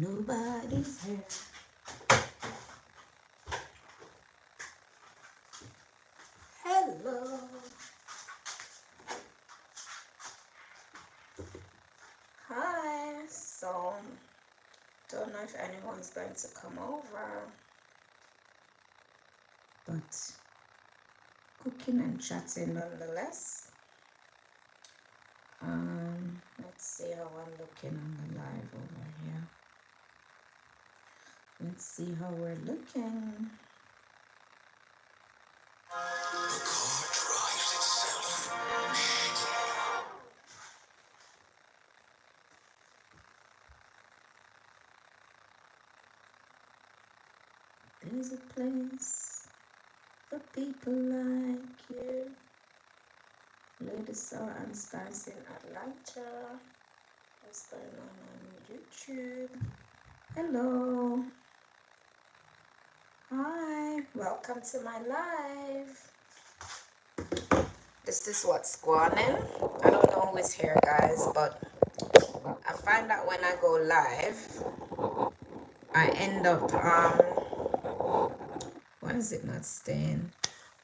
Nobody's here. Hello. Hi. So, don't know if anyone's going to come over, but cooking and chatting nonetheless. Let's see how I'm looking on the live over here. Let's see how we're looking. The car drives itself. There's a place for people like you. Lady Saw and Spice in Atlanta. What's going on YouTube? Hello. Hi. Welcome to my live. This is what's going on. I don't know who is here, guys, but I find that when I go live, I end up why is it not staying?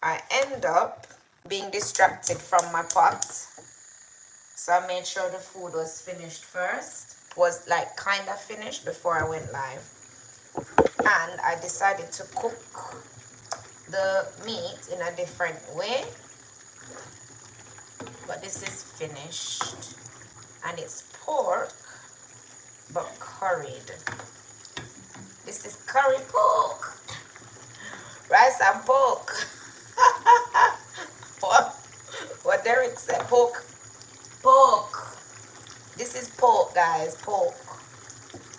I end up being distracted from my pot. So I made sure the food was finished first. Was like kind of finished before I went live. And I decided to cook the meat in a different way. But this is finished. And it's pork, but curried. This is curry pork. Rice and pork. What Derek said, pork. This is pork, guys, pork.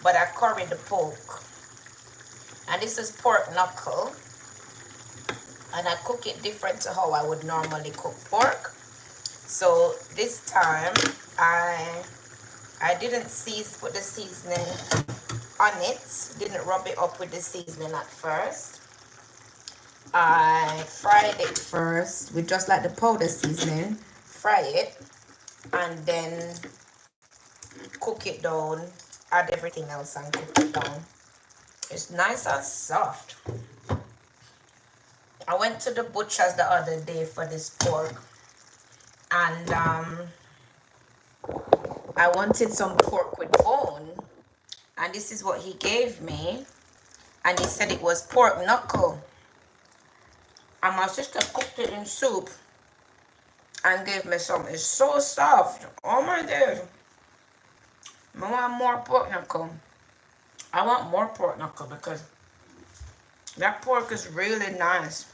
But I curried the pork. And this is pork knuckle. And I cook it different to how I would normally cook pork. So this time I didn't put the seasoning on it. Didn't rub it up with the seasoning at first. I fried it first with just like the powder seasoning. Fry it and then cook it down. Add everything else and cook it down. It's nice and soft. I went to the butcher's the other day for this pork. And I wanted some pork with bone. And this is what he gave me. And he said it was pork knuckle. And my sister cooked it in soup and gave me some. It's so soft. Oh my days. I want more pork knuckle. I want more pork knuckle because that pork is really nice.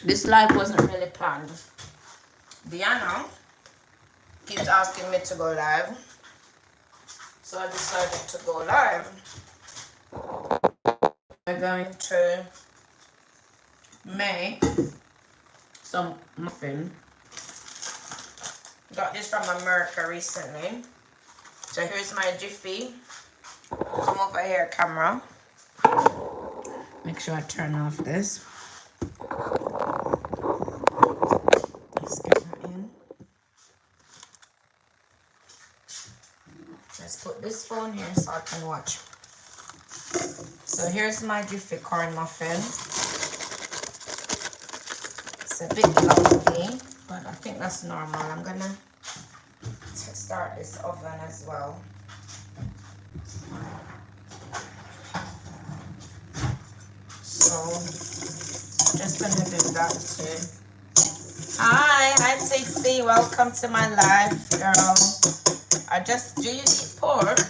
This live wasn't really planned. Diana keeps asking me to go live. So I decided to go live. We're going to make some muffin. Got this from America recently. So here's my Jiffy. Come over here, camera. Make sure I turn off this. Let's get that in. Let's put this phone here so I can watch. So here's my Jiffy corn muffin. It's a bit lumpy, but I think that's normal. I'm gonna start this oven as well. So just gonna do that too. Hi Tixie, welcome to my live, girl. Do you eat pork?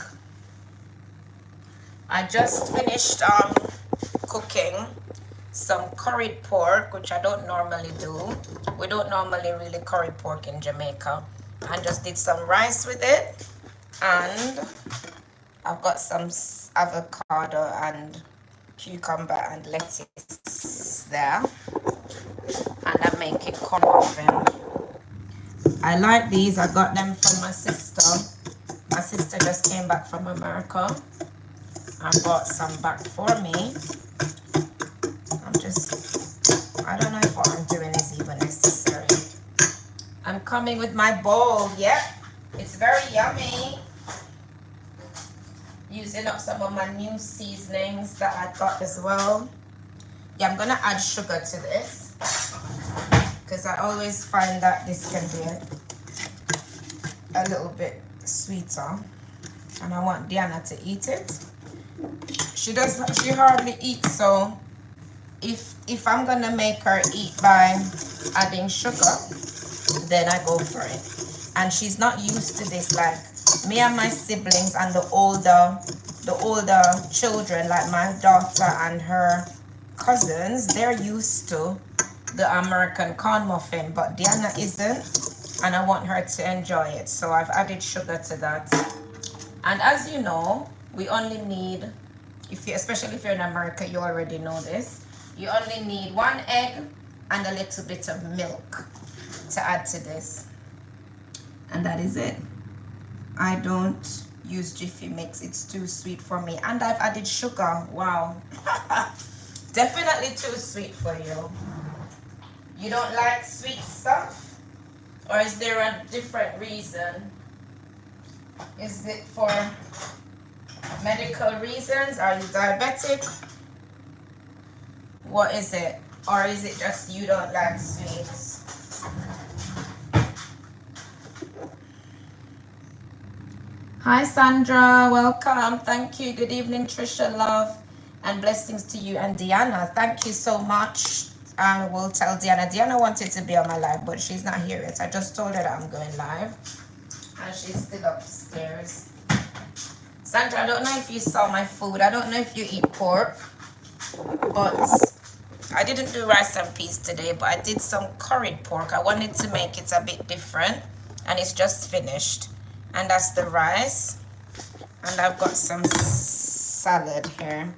I just finished cooking some curried pork, which I don't normally do. We don't normally really curry pork in Jamaica. I just did some rice with it, and I've got some avocado and cucumber and lettuce there, and I make it corn muffin. I like these. I got them from my sister. My sister just came back from America and bought some back for me. I don't know if what I'm doing is even necessary. I'm coming with my bowl. Yep, it's very yummy. Using up some of my new seasonings that I got as well. Yeah, I'm gonna add sugar to this because I always find that this can be a little bit sweeter, and I want Diana to eat it. She hardly eats, so if I'm gonna make her eat by adding sugar, then I go for it. And she's not used to this. Like me and my siblings and the older children, like my daughter and her cousins, they're used to the American corn muffin, but Diana isn't, and I want her to enjoy it, so I've added sugar to that. And as you know, we only need, especially if you're in America, you already know this, you only need 1 egg and a little bit of milk to add to this, and that is it. I don't use Jiffy Mix, it's too sweet for me, and I've added sugar. Wow. Definitely too sweet for you. You don't like sweet stuff? Or is there a different reason? Is it for medical reasons? Are you diabetic? What is it? Or is it just you don't like sweets? Hi Sandra, welcome. Thank you. Good evening, Trisha, love, and blessings to you and Diana. Thank you so much. And we'll tell Diana. Diana wanted to be on my live, but she's not here yet. I just told her that I'm going live, and she's still upstairs. Sandra, I don't know if you saw my food. I don't know if you eat pork, but I didn't do rice and peas today, but I did some curried pork. I wanted to make it a bit different, and it's just finished. And that's the rice, and I've got some salad here,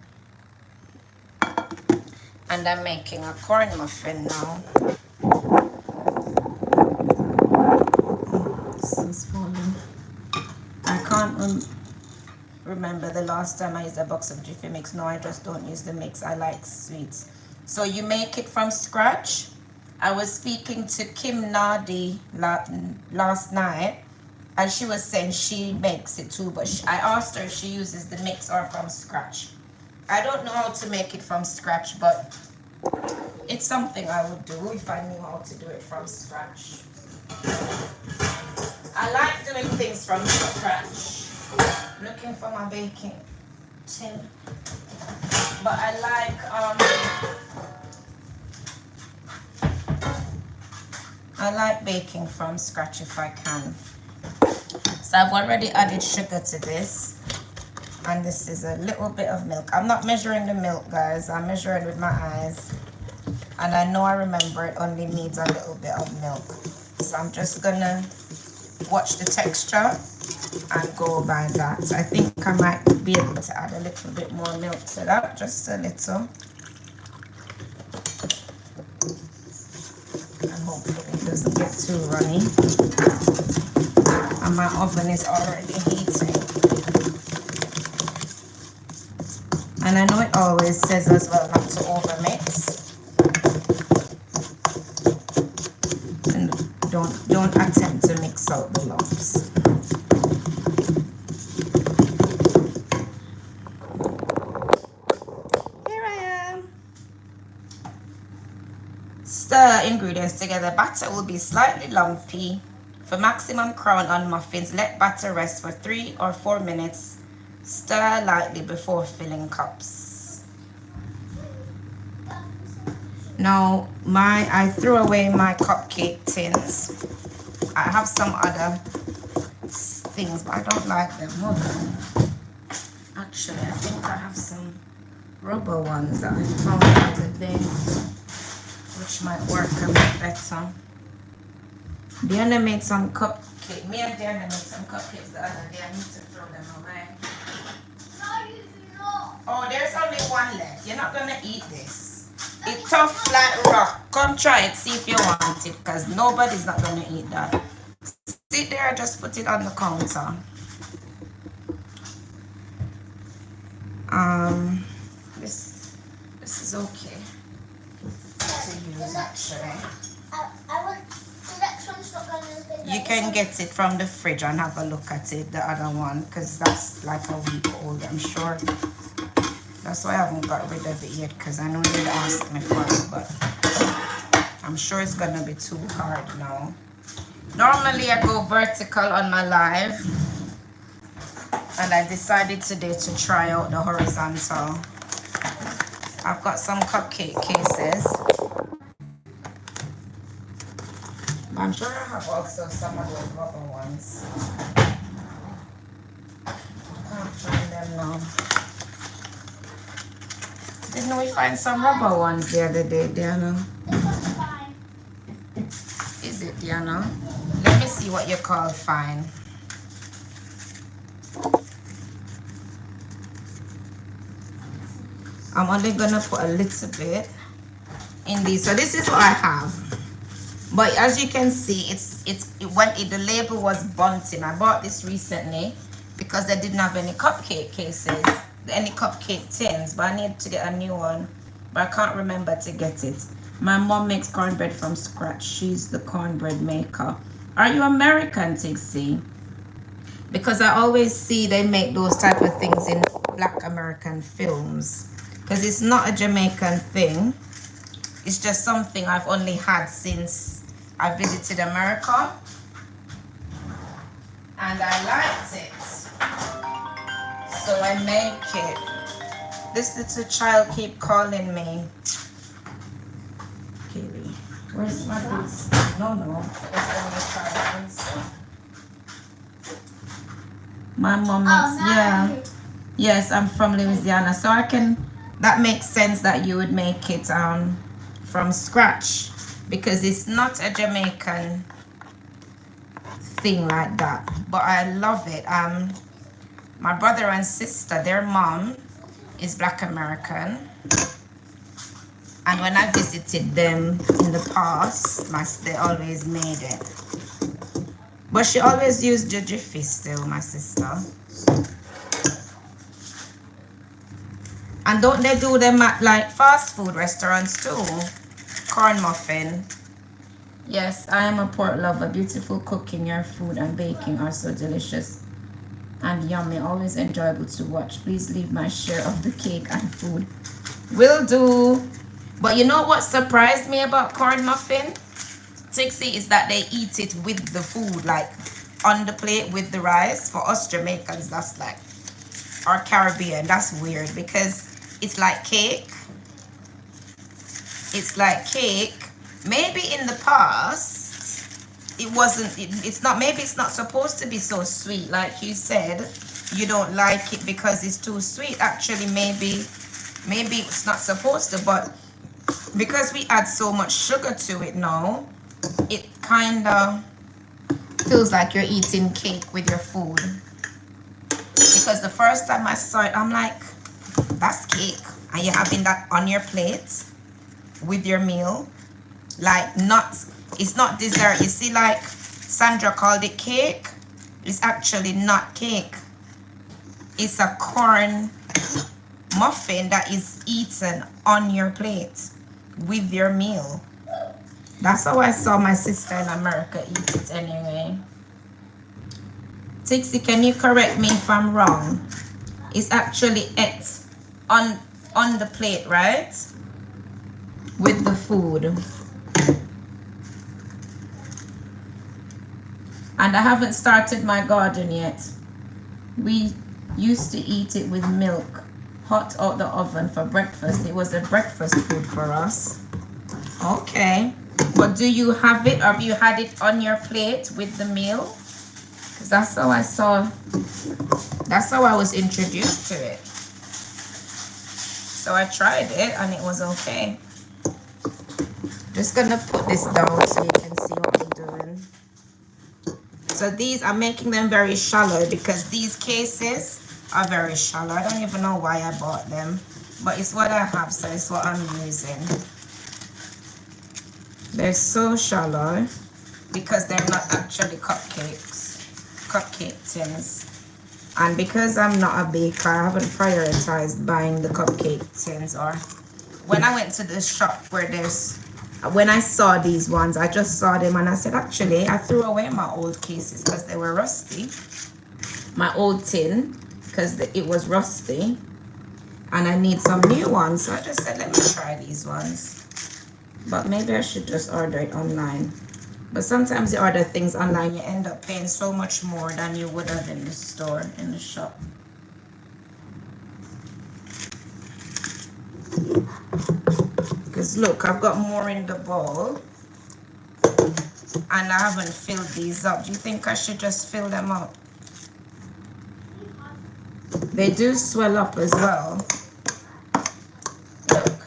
and I'm making a corn muffin now. This is falling. I can't remember the last time I used a box of Jiffy Mix. No, I just don't use the mix. I like sweets. So you make it from scratch. I was speaking to Kim Nardi last night, and she was saying she makes it too, but I asked her if she uses the mix or from scratch. I don't know how to make it from scratch, but it's something I would do if I knew how to do it from scratch. I like doing things from scratch. Looking for my baking tin. But I like baking from scratch if I can. So I've already added sugar to this, and this is a little bit of milk. I'm not measuring the milk, guys. I'm measuring with my eyes, and I know I remember it only needs a little bit of milk. So I'm just gonna watch the texture and go by that. I think I might be able to add a little bit more milk to that, just a little, and hopefully it doesn't get too runny. And my oven is already heating. And I know it always says as well not to overmix. And don't attempt to mix out the lumps. Here I am. Stir ingredients together. Batter will be slightly lumpy. For maximum crown on muffins, let batter rest for 3 or 4 minutes. Stir lightly before filling cups. Now, I threw away my cupcake tins. I have some other things, but I don't like them. Hold on. Actually, I think I have some rubber ones that I found today, which might work a bit better. Diana made some cupcakes. Me and Diana made some cupcakes the other day. I need to throw them away. Oh, there's only one left. You're not gonna eat this. It's tough like rock. Come try it, see if you want it, because nobody's not gonna eat that. Sit there, just put it on the counter. This is okay to use actually. I want the next one's You can get it from the fridge and have a look at it, the other one, because that's like a week old, I'm sure. That's why I haven't got rid of it yet, because I know you'd ask me for it, but I'm sure it's gonna be too hard now. Normally I go vertical on my live, and I decided today to try out the horizontal. I've got some cupcake cases. I'm sure I have also some of those rubber ones. Can't find them now. Didn't we find some rubber ones the other day, Diana? Is it, Diana? Let me see what you call fine. I'm only gonna put a little bit in these. So this is what I have. But as you can see, the label was bunting. I bought this recently because they didn't have any cupcake cases, any cupcake tins, but I need to get a new one. But I can't remember to get it. My mom makes cornbread from scratch. She's the cornbread maker. Are you American, Tixie? Because I always see they make those type of things in Black American films. Because it's not a Jamaican thing. It's just something I've only had since I visited America, and I liked it, so I make it. This little child keep calling me. Katie, where's my boots? No. My mom makes, yeah. Yes, I'm from Louisiana, so I can. That makes sense that you would make it from scratch. Because it's not a Jamaican thing like that, but I love it. My brother and sister, their mom is Black American, and when I visited them in the past, they always made it. But she always used Jiffy still, my sister. And don't they do them at like fast food restaurants too? Corn muffin. Yes, I am a pork lover. Beautiful cooking. Your food and baking are so delicious and yummy. Always enjoyable to watch. Please leave my share of the cake and food. Will do. But you know what surprised me about corn muffin, Tixie, is that they eat it with the food, like on the plate with the rice. For us Jamaicans, that's like, or Caribbean, that's weird because it's like cake. It's like cake. Maybe in the past it wasn't, maybe it's not supposed to be so sweet. Like you said, you don't like it because it's too sweet. Actually, maybe it's not supposed to, but because we add so much sugar to it now, it kind of feels like you're eating cake with your food. Because the first time I saw it, I'm like, that's cake, and you're having that on your plate with your meal. Like, it's not dessert. You see, like Sandra called it cake. It's actually not cake. It's a corn muffin that is eaten on your plate with your meal. That's how I saw my sister in America eat it anyway. Tixie, can you correct me if I'm wrong? It's actually it on the plate, right? With the food. And I haven't started my garden yet. We used to eat it with milk, hot out the oven for breakfast. It was a breakfast food for us. Okay. But do you have it, or have you had it on your plate with the meal? Because that's how I saw, that's how I was introduced to it. So I tried it and it was okay. Just gonna put this down so you can see what I'm doing. So these, I'm making them very shallow because these cases are very shallow. I don't even know why I bought them, but it's what I have, so it's what I'm using. They're so shallow because they're not actually cupcake tins. And because I'm not a baker, I haven't prioritized buying the cupcake tins. Or when I went to the shop where there's When I saw these ones, I just saw them and I said, actually, I threw away my old cases because they were rusty. My old tin, because it was rusty. And I need some new ones. So I just said, let me try these ones. But maybe I should just order it online. But sometimes you order things online, you end up paying so much more than you would have in the store, in the shop. Because look, I've got more in the bowl. And I haven't filled these up. Do you think I should just fill them up? They do swell up as well. Look.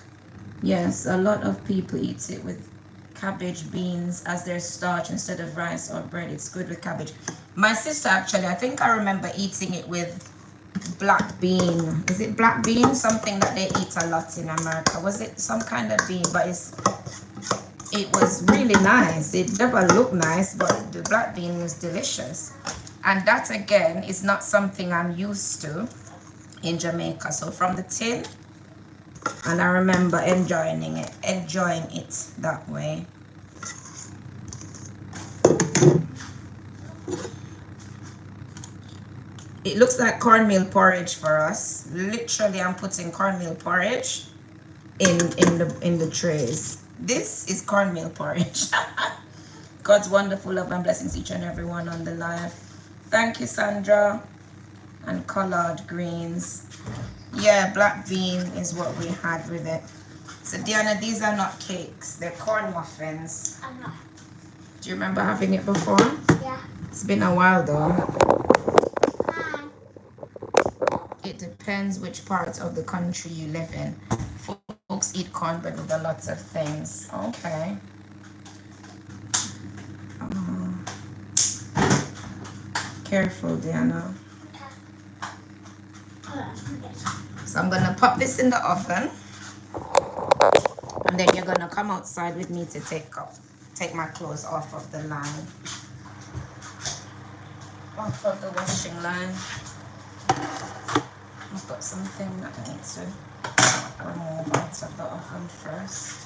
Yes, a lot of people eat it with cabbage, beans as their starch instead of rice or bread. It's good with cabbage. My sister actually, I think I remember eating it with black bean. Is it black bean? Something that they eat a lot in America. Was it some kind of bean? But it was really nice. It never looked nice, but the black bean was delicious. And that again is not something I'm used to in Jamaica. So from the tin, and I remember enjoying it that way. It looks like cornmeal porridge for us. Literally, I'm putting cornmeal porridge in the trays. This is cornmeal porridge. God's wonderful love and blessings each and everyone on the live. Thank you, Sandra. And collard greens. Yeah, black bean is what we had with it. So Diana, these are not cakes. They're corn muffins. I'm not. Do you remember having it before? Yeah. It's been a while though. Hi. It depends which part of the country you live in. Folks eat cornbread with a lot of things. Okay. Careful, Diana. So I'm gonna pop this in the oven, and then you're gonna come outside with me to take my clothes off of the line, off of the washing line. I've got something that I need to remove out of the oven first.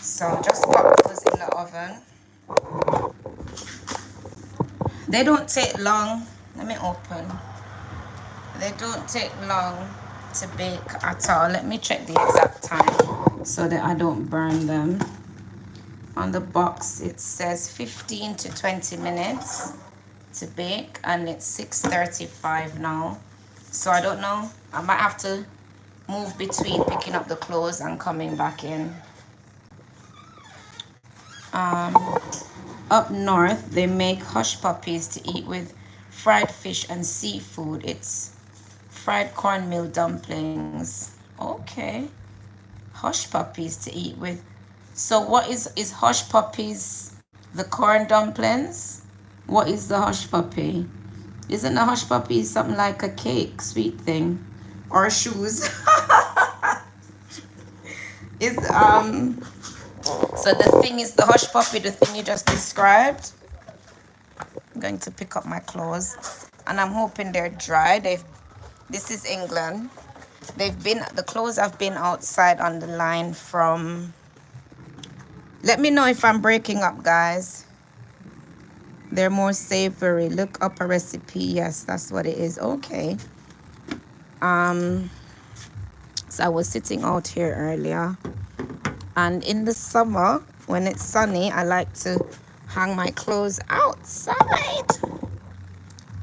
So just pop those in the oven. They don't take long. Let me open. They don't take long to bake at all. Let me check the exact time so that I don't burn them. On the box it says 15 to 20 minutes to bake, and it's 6:35 now. So I don't know. I might have to move between picking up the clothes and coming back in. Up north, they make hush puppies to eat with fried fish and seafood. It's fried cornmeal dumplings. Okay. Hush puppies to eat with. So what is hush puppies? The corn dumplings? What is the hush puppy? Isn't a hush puppy something like a cake, sweet thing? Or shoes? So the thing is the hush puppy, the thing you just described. I'm going to pick up my clothes, and I'm hoping they're dry. This is England. The clothes have been outside on the line from. Let me know if I'm breaking up, guys. They're more savory. Look up a recipe. Yes, that's what it is. Okay. So I was sitting out here earlier. And in the summer, when it's sunny, I like to hang my clothes outside.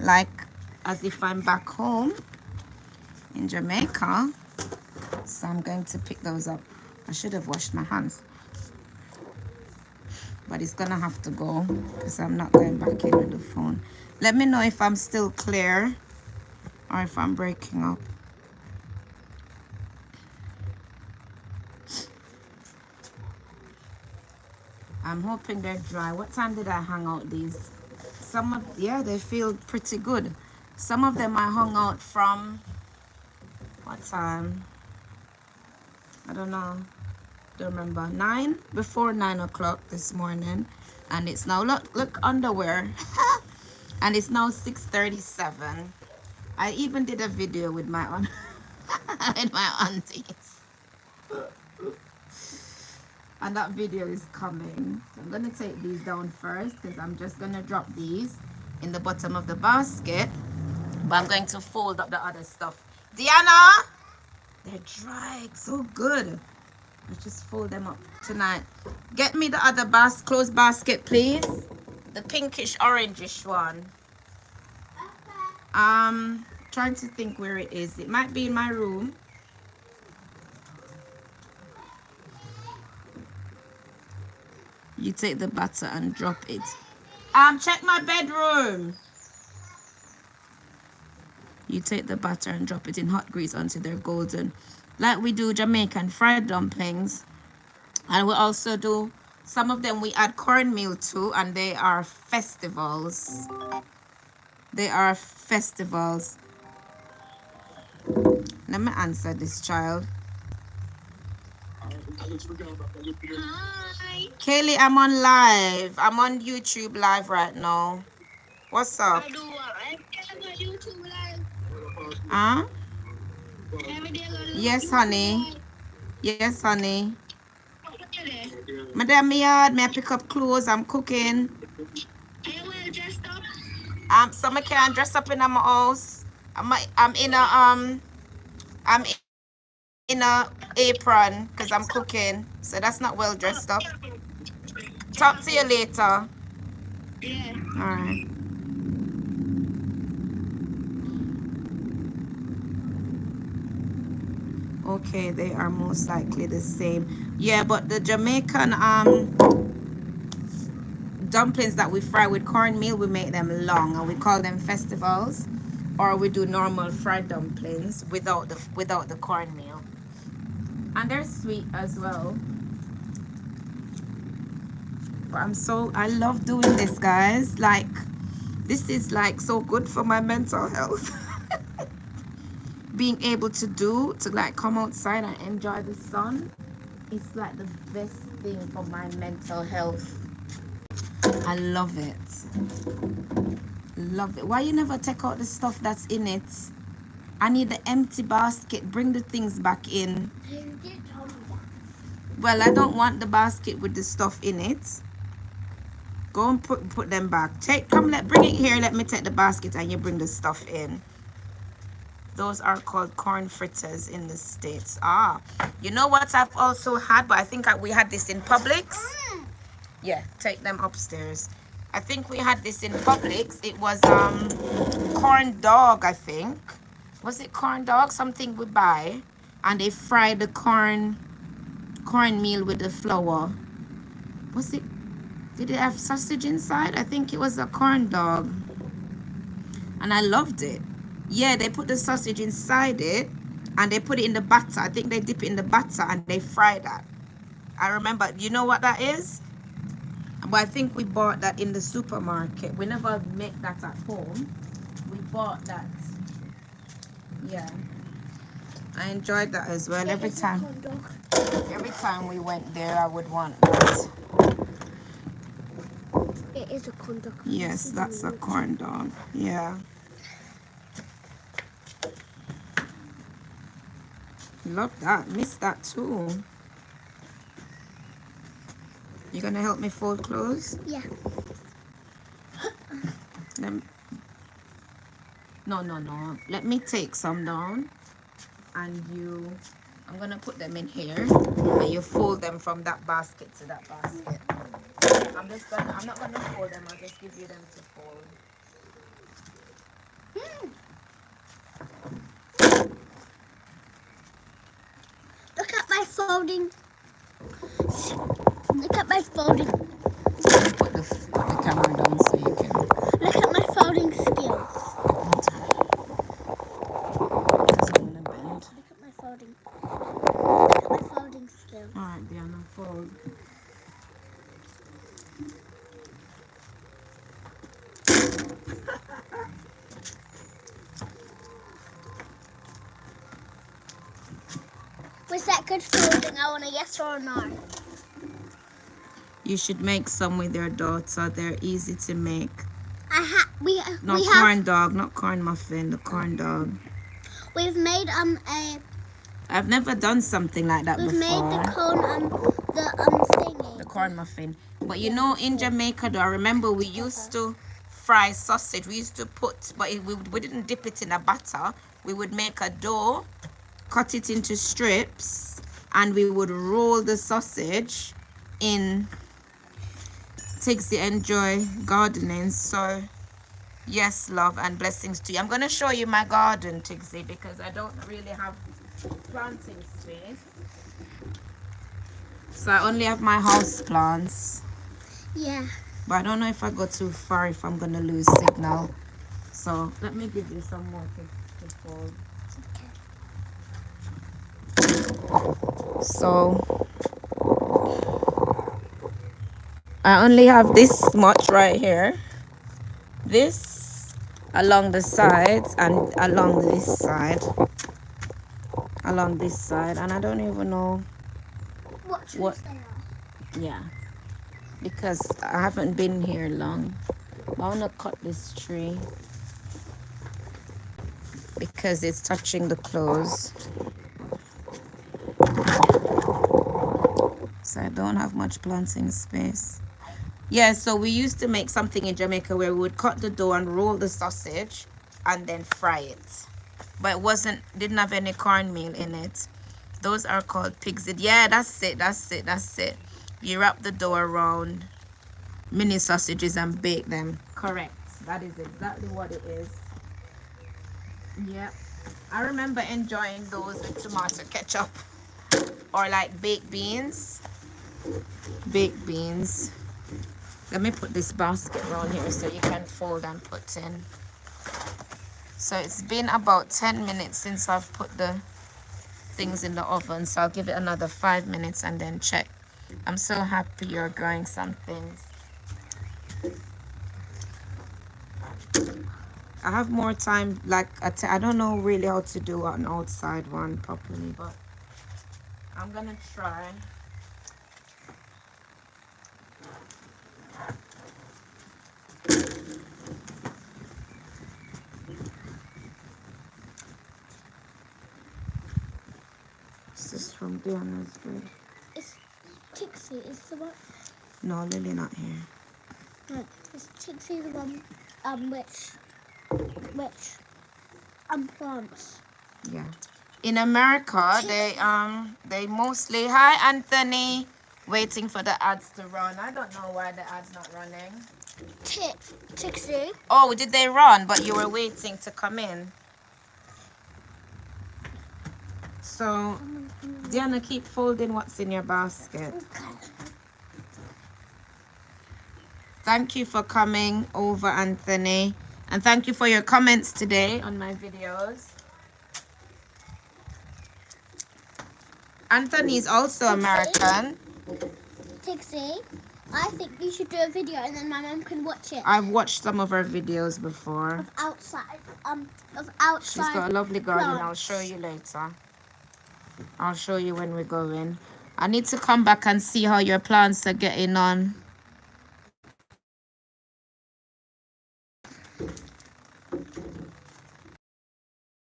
Like as if I'm back home in Jamaica. So I'm going to pick those up. I should have washed my hands. But it's gonna have to go because I'm not going back in with the phone. Let me know if I'm still clear or if I'm breaking up. I'm hoping they're dry. What time did I hang out these? Yeah, they feel pretty good. Some of them I hung out from, what time? I don't know. don't remember, 9, before 9 o'clock this morning. And it's now, look underwear. And it's now 6:37. I even did a video with my with my aunties. And that video is coming. So I'm gonna take these down first because I'm just gonna drop these in the bottom of the basket. But I'm going to fold up the other stuff. Diana! They're dry, so good. Let's just fold them up tonight. Get me the other closed basket, please. The pinkish orangish one. Trying to think where it is. It might be in my room. You take the butter and drop it. Check my bedroom. You take the butter and drop it in hot grease until they're golden. Like we do Jamaican fried dumplings. And we also do, some of them we add cornmeal to, and they are festivals. They are festivals. Let me answer this child. Hi. Kaylee, I'm on live. I'm on YouTube live right now. What's up? I do YouTube live. Huh? Yes, honey. Yes, honey. Madam, me yard, may I pick up clothes? I'm cooking. Are you well dressed up? So I can't dress up in my house. I'm in a apron because I'm cooking. So that's not well dressed up. Talk to you later. Yeah. All right. Okay, they are most likely the same. Yeah, but the Jamaican dumplings that we fry with cornmeal, we make them long and we call them festivals. Or we do normal fried dumplings without the cornmeal. And they're sweet as well. But I love doing this, guys. Like, this is like so good for my mental health. Being able to like come outside and enjoy the sun, it's like the best thing for my mental health. I love it. Love it. Why you never take out the stuff that's in it? I need the empty basket. Bring the things back in. Well, I don't want the basket with the stuff in it. Go and put them back. Bring it here. Let me take the basket and you bring the stuff in. Those are called corn fritters in the States. You know what I've also had, but I think we had this in Publix. Yeah, take them upstairs. I think we had this in Publix. It was corn dog, I think. Was it corn dog? Something we buy. And they fry the cornmeal with the flour. Was it? Did it have sausage inside? I think it was a corn dog. And I loved it. Yeah, they put the sausage inside it and they put it in the batter. I think they dip it in the batter and they fry that. I remember, you know what that is? But I think we bought that in the supermarket. We never make that at home. We bought that. Yeah. I enjoyed that as well. Every time we went there, I would want that. It is a corn dog. Yes, that's a corn dog. Yeah. Love that. Miss that too. You gonna help me fold clothes? Yeah. No. Let me take some down. And I'm gonna put them in here. And you fold them from that basket to that basket. I'm not gonna fold them. I'll just give you them to fold. Look at my folding. Look at my folding. Put the camera down so you can. Look at my folding skills. Doesn't want to bend. Look at my folding. Look at my folding skills. All right, Diana, fold. For second folding, I want a yes or a no. You should make some with your daughter. They're easy to make. We corn dog, not corn muffin, the corn dog. We've made I've never done something like that before. We've made the corn thingy. The corn muffin. But you know, in Jamaica though, I remember we used to fry sausage. We used to put, but we didn't dip it in a batter. We would make a dough, cut it into strips, and we would roll the sausage in. Tixie, enjoy gardening. So yes, love and blessings to you. I'm going to show you my garden, Tixie, because I don't really have planting space. So I only have my house plants. Yeah. But I don't know if I go too far, if I'm going to lose signal. So let me give you some more to fold. Okay. So I only have this much right here. This along the sides and along this side. Along this side. And I don't even know what. Yeah. Because I haven't been here long. I want to cut this tree because it's touching the clothes. So I don't have much planting space. Yeah, so we used to make something in Jamaica where we would cut the dough and roll the sausage and then fry it. But it didn't have any cornmeal in it. Those are called pigs. Yeah, that's it. You wrap the dough around mini sausages and bake them. Correct. That is exactly what it is. Yeah. I remember enjoying those with tomato ketchup or like baked beans. Baked beans. Let me put this basket around here so you can fold and put in. So it's been about 10 minutes since I've put the things in the oven. So I'll give it another 5 minutes and then check. I'm so happy you're growing some things. I have more time, like I don't know really how to do an outside one properly, but I'm gonna try. This is from Diana's bread. It's Tixie, is the one? No, Lily not here. No, it's Tixie the one which plants. Yeah. In America, they mostly, hi Anthony, waiting for the ads to run. I don't know why the ads not running. Tixie. Oh, did they run? But you were waiting to come in. So, Diana, keep folding what's in your basket. Thank you for coming over, Anthony. And thank you for your comments today on my videos. Anthony is also American. Tixie, I think you should do a video and then my mum can watch it. I've watched some of her videos before. Of outside. She's got a lovely garden. plants. I'll show you later. I'll show you when we go in. I need to come back and see how your plants are getting on.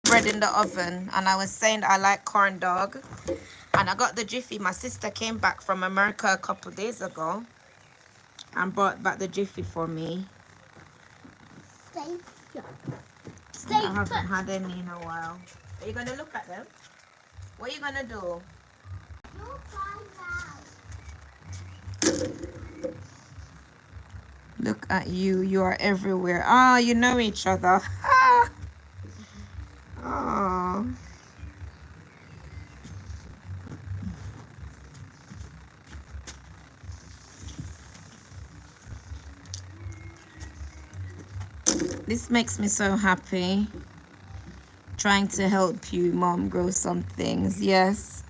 Bread in the oven, and I was saying I like corn dog, and I got the Jiffy. My sister came back from America a couple days ago and brought back the Jiffy for me. Stay I haven't had any in a while. Are you gonna look at them? What are you gonna do? Look at you. You are everywhere. Ah, you know each other. Oh. This makes me so happy. Trying to help you, Mom, grow some things. Yes.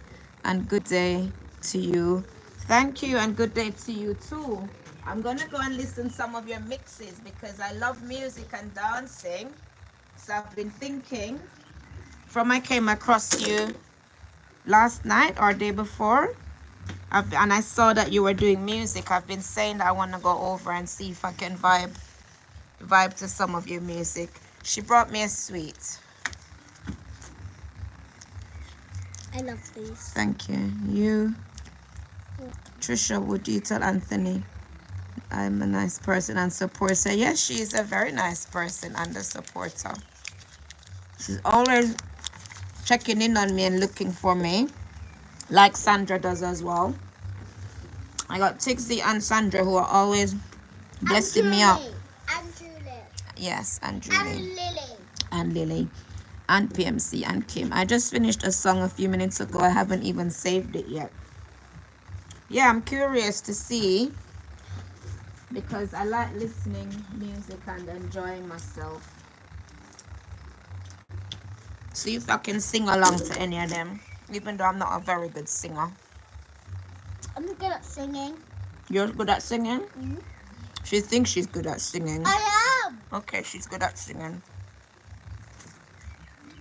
And good day to you. Thank you, and good day to you too. I'm gonna go and listen some of your mixes because I love music and dancing. So I've been thinking from I came across you last night or day before. And I saw that you were doing music. I've been saying that I want to go over and see if I can vibe to some of your music. She brought me a sweet. I love these. Thank you. You, Trisha, would you tell Anthony I'm a nice person and supporter? Yes, she is a very nice person and a supporter. She's always checking in on me and looking for me, like Sandra does as well. I got Tixie and Sandra who are always blessing me up. And Julie. Yes, and And Julie. Lily. And Lily. And PMC and Kim. I just finished a song a few minutes ago. I haven't even saved it yet. Yeah, I'm curious to see, because I like listening music and enjoying myself. See if I can sing along to any of them, even though I'm not a very good singer. I'm good at singing. You're good at singing? Mm-hmm. She thinks she's good at singing. I am. Okay, she's good at singing.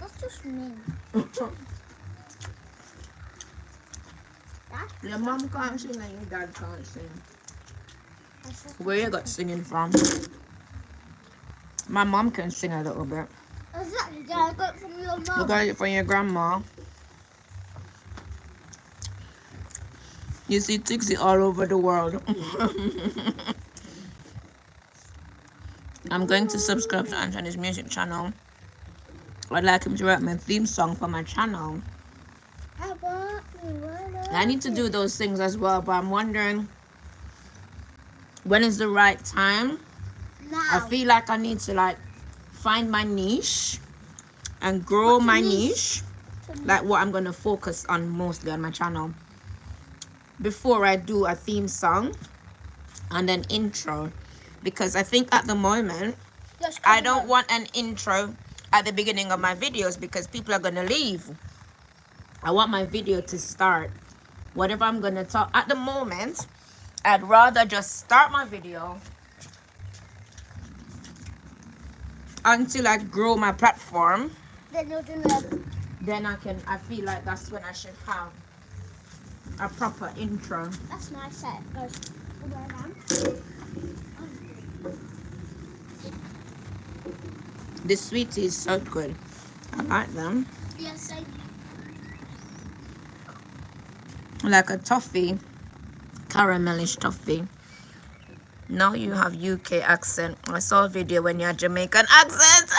That's just me. Your mom can't sing and your dad can't sing. Where you got singing from? My mom can sing a little bit. Exactly, I got it from your mom. You got it from your grandma. You see Tixie all over the world. I'm going to subscribe to Anthony's music channel. I'd like him to write my theme song for my channel. I need to do those things as well, but I'm wondering when is the right time. Now. I feel like I need to like find my niche and grow my niche, like what I'm gonna focus on mostly on my channel before I do a theme song and an intro, because I think at the moment I don't want an intro at the beginning of my videos because people are gonna leave. I want my video to start whatever I'm gonna talk. At the moment, I'd rather just start my video until I grow my platform. Then you'll do it. Then I feel like that's when I should have a proper intro. That's my set. Goes all the way around. The sweetie is so good. I like them. Yes, I Like a toffee, caramelish toffee. Now you have UK accent. I saw a video when you had Jamaican accent.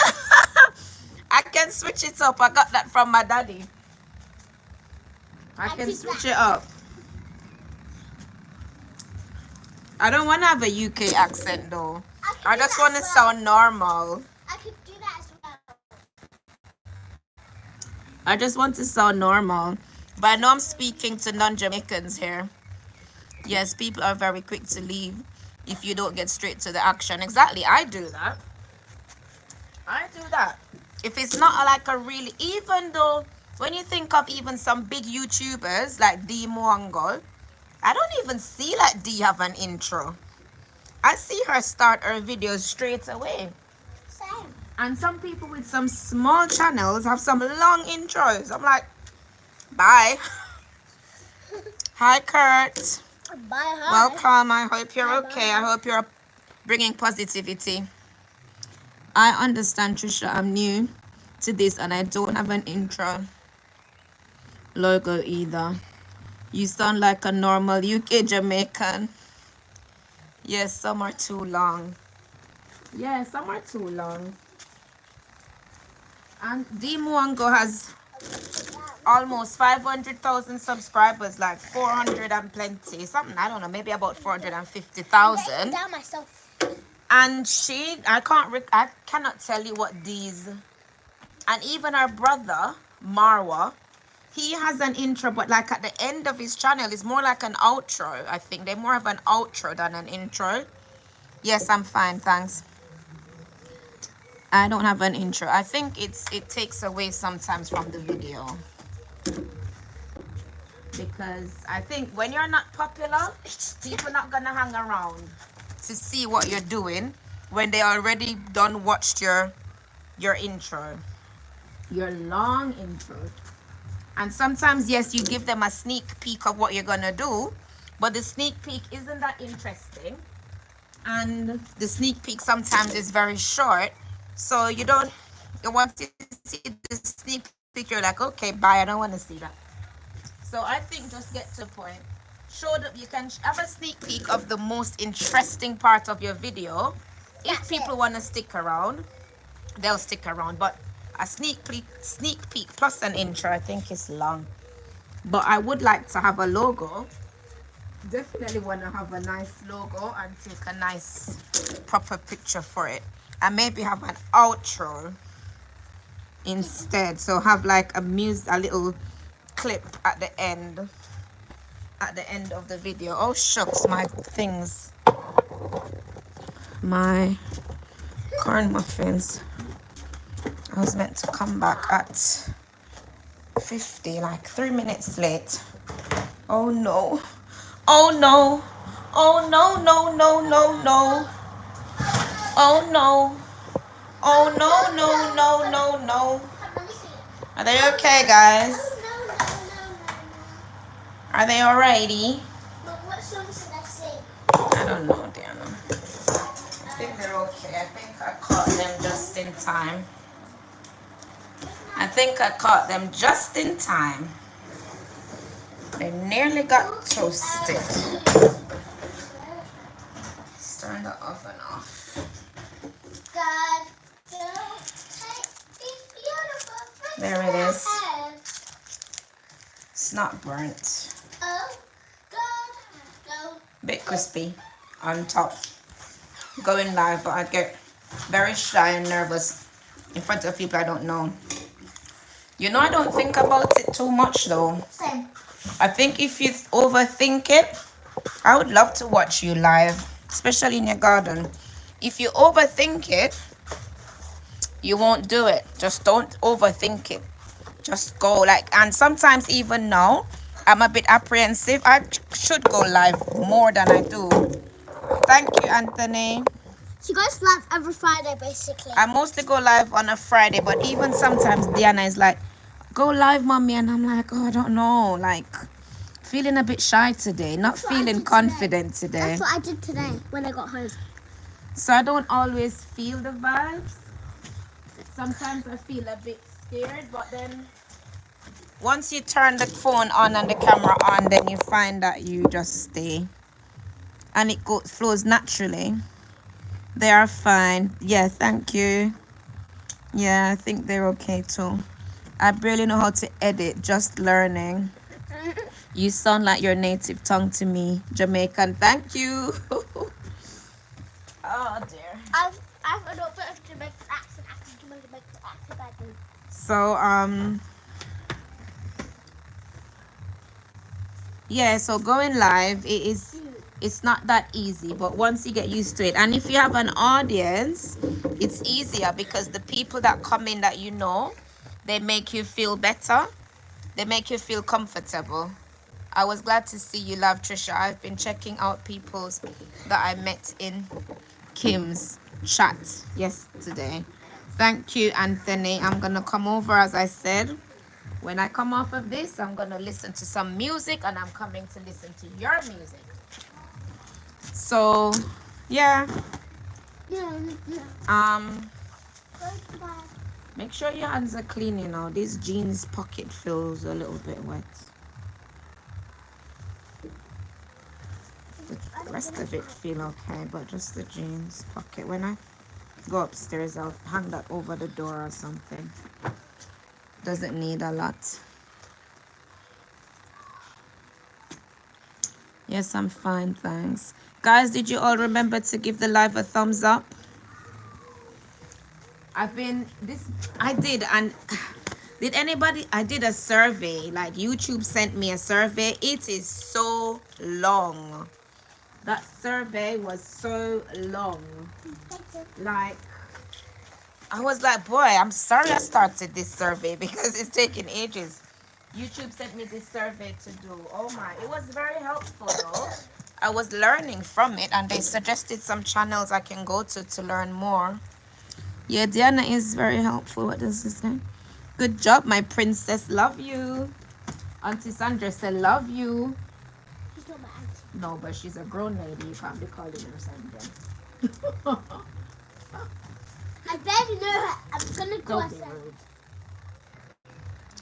I can switch it up. I got that from my daddy. I can switch it up. I don't want to have a UK accent though. I just want to sound normal. I could do that as well. I just want to sound normal. But I know I'm speaking to non-Jamaicans here. Yes, people are very quick to leave if you don't get straight to the action. Exactly, I do that. I do that. If it's not like a really, even though when you think of even some big YouTubers like D Moango, I don't even see like D have an intro. I see her start her videos straight away. Same. And some people with some small channels have some long intros. I'm like, bye. Hi, Kurt. Bye, hi. Welcome. I hope you're okay. I hope you're bringing positivity. I understand, Trisha. I'm new to this and I don't have an intro logo either. You sound like a normal UK Jamaican. Yes, some are too long. Yeah, some are too long. And D Mwango has almost 500,000 subscribers, like 400 and plenty, something, I don't know, maybe about 450,000. Down myself. And I cannot tell you what these, and even our brother, Marwa, he has an intro, but like at the end of his channel, it's more like an outro, I think. They more have an outro than an intro. Yes, I'm fine, thanks. I don't have an intro. I think it takes away sometimes from the video. Because I think when you're not popular, people are not gonna hang around to see what you're doing when they already done watched your intro, your long intro. And sometimes, yes, you give them a sneak peek of what you're gonna do, but the sneak peek isn't that interesting. And the sneak peek sometimes is very short. So you want to see the sneak peek, you're like, okay, bye, I don't want to see that. So I think just get to the point. Show that you can have a sneak peek of the most interesting part of your video. If people want to stick around, they'll stick around. But a sneak peek plus an intro, I think is long. But I would like to have a logo. Definitely want to have a nice logo and take a nice proper picture for it. And maybe have an outro instead. So have like a little clip at the end of the video. Oh shucks, my things, my corn muffins. I was meant to come back at 50, like 3 minutes late. Oh no, oh no, oh no, no, no, no, no, oh no, oh no, no, no, no, no. Are they okay, guys? Are they alrighty? What song should I sing? I don't know, Diana. I think they're okay. I think I caught them just in time. They nearly got toasted. Let's turn the oven off. God, don't take these beautiful things. There it is. It's not burnt. Oh, God, don't. Bit crispy on top. Going live, but I get very shy and nervous in front of people I don't know. You know, I don't think about it too much though. Same. I think if you overthink it, I would love to watch you live, especially in your garden. If you overthink it, you won't do it. Just don't overthink it. Just go like, and sometimes even now, I'm a bit apprehensive. I should go live more than I do. Thank you, Anthony. She goes live every Friday, basically. I mostly go live on a Friday, but even sometimes Diana is like, go live, mommy, and I'm like, oh, I don't know, like feeling a bit shy today, not feeling confident today. That's what I did today when I got home. So I don't always feel the vibes. Sometimes I feel a bit scared, but then once you turn the phone on and the camera on, then you find that you just stay and it flows naturally. They are fine. Yeah, thank you. Yeah, I think they're okay too. I barely know how to edit, just learning. You sound like your native tongue to me, Jamaican. Thank you. Oh dear. I've a little bit of Jamaican accent. So yeah, so going live, it's not that easy, but once you get used to it, and if you have an audience, it's easier because the people that come in that you know, they make you feel better. They make you feel comfortable. I was glad to see you, love Trisha. I've been checking out people's that I met in Kim's chat yesterday. Thank you, Anthony. I'm gonna come over, as I said. When I come off of this, I'm gonna listen to some music, and I'm coming to listen to your music. So yeah. Make sure your hands are clean, you know. This jeans pocket feels a little bit wet. The rest of it feel okay, but just the jeans pocket. When I go upstairs, I'll hang that over the door or something. Doesn't need a lot. Yes, I'm fine, thanks. Guys, did you all remember to give the live a thumbs up? I did, and did anybody, I did a survey, like YouTube sent me a survey. It is so long. That survey was so long. Like, I was like, boy, I'm sorry I started this survey because it's taking ages. YouTube sent me this survey to do. Oh my, it was very helpful though. I was learning from it, and they suggested some channels I can go to learn more. Yeah, Diana is very helpful. What does this say? Good job, my princess. Love you. Auntie Sandra said, love you. She's not my auntie. No, but she's a grown lady. You can't be calling her Sandra. I barely know her. I'm gonna call her Don't be Sandra. rude.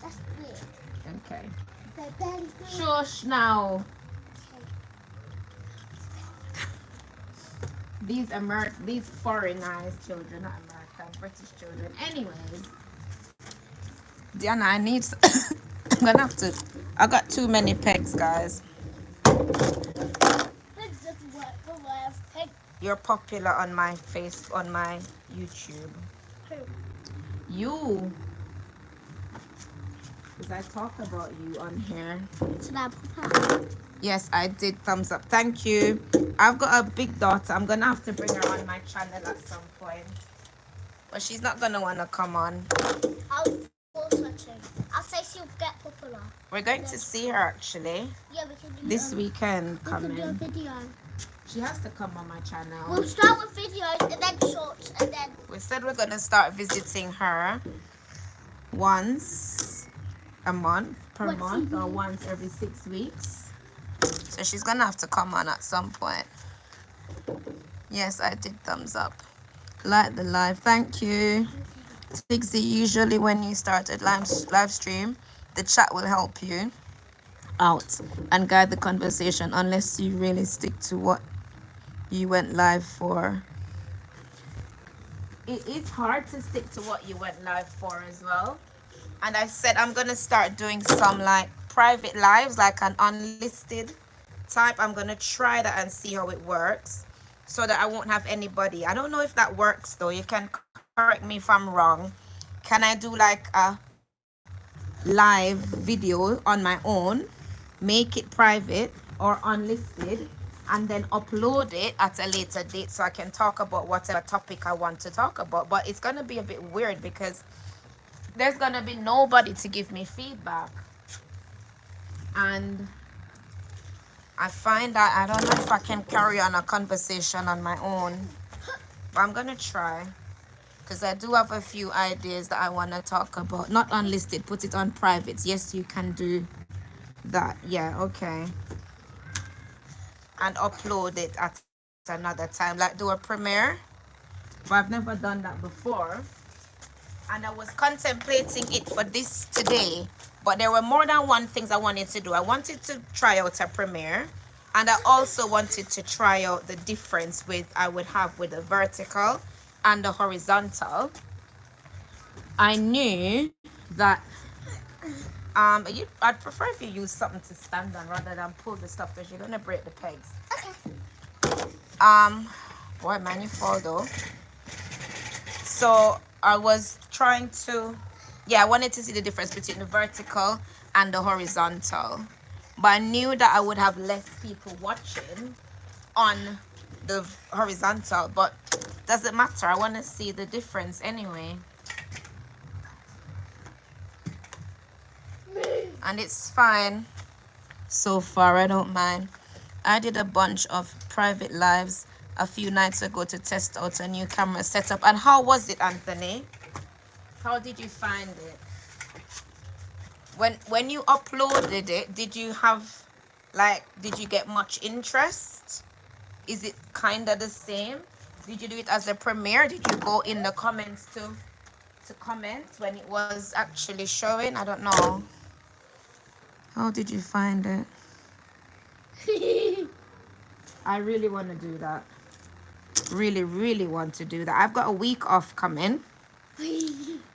That's weird. Okay. I barely know her. Shush now. These foreignized children, not American, British children. Anyways, Diana, I need. I'm gonna have to. I got too many pegs, guys. Pegs doesn't work for my peg. You're popular on my YouTube. Who? You, because I talk about you on here. So now Papa. Yes, I did. Thumbs up. Thank you. I've got a big daughter. I'm gonna have to bring her on my channel at some point, but she's not gonna wanna come on. I'll force her to. I'll say she'll get popular. We're going to see her actually Yeah, we can do this weekend. We can do a Coming. video. She has to come on my channel. We'll start with videos and then shorts and then. We said we're gonna start visiting her once a month per month or once every 6 weeks. So she's gonna have to come on at some point. Yes, I did thumbs up. Like the live. Thank you. Tixie, usually when you start a live stream, the chat will help you out and guide the conversation unless you really stick to what you went live for. It is hard to stick to what you went live for as well. And I said I'm gonna start doing some like private lives, like an unlisted type. I'm gonna try that and see how it works so that I won't have anybody. I don't know if that works though. You can correct me if I'm wrong. Can I do like a live video on my own, make it private or unlisted, and then upload it at a later date so I can talk about whatever topic I want to talk about? But it's gonna be a bit weird because there's gonna be nobody to give me feedback, and I find that I don't know if I can carry on a conversation on my own, but I'm gonna try because I do have a few ideas that I want to talk about. Not unlisted, put it on private. Yes, you can do that. Yeah, okay. And upload it at another time, like do a premiere. But I've never done that before. And I was contemplating it for this today, but there were more than one things I wanted to do. I wanted to try out a premiere, and I also wanted to try out the difference I would have with the vertical and the horizontal. I knew that I'd prefer if you use something to stand on rather than pull the stuff because you're gonna break the pegs. Okay. Boy, man, you fall though. So I was trying to, I wanted to see the difference between the vertical and the horizontal. But I knew that I would have less people watching on the horizontal, but doesn't matter. I want to see the difference anyway. And it's fine so far. I don't mind. I did a bunch of private lives a few nights ago to test out a new camera setup. And how was it, Anthony? How did you find it? When you uploaded it, did you get much interest? Is it kind of the same? Did you do it as a premiere? Did you go in the comments to comment when it was actually showing? I don't know. How did you find it? I really want to do that. Really, really want to do that. I've got a week off coming.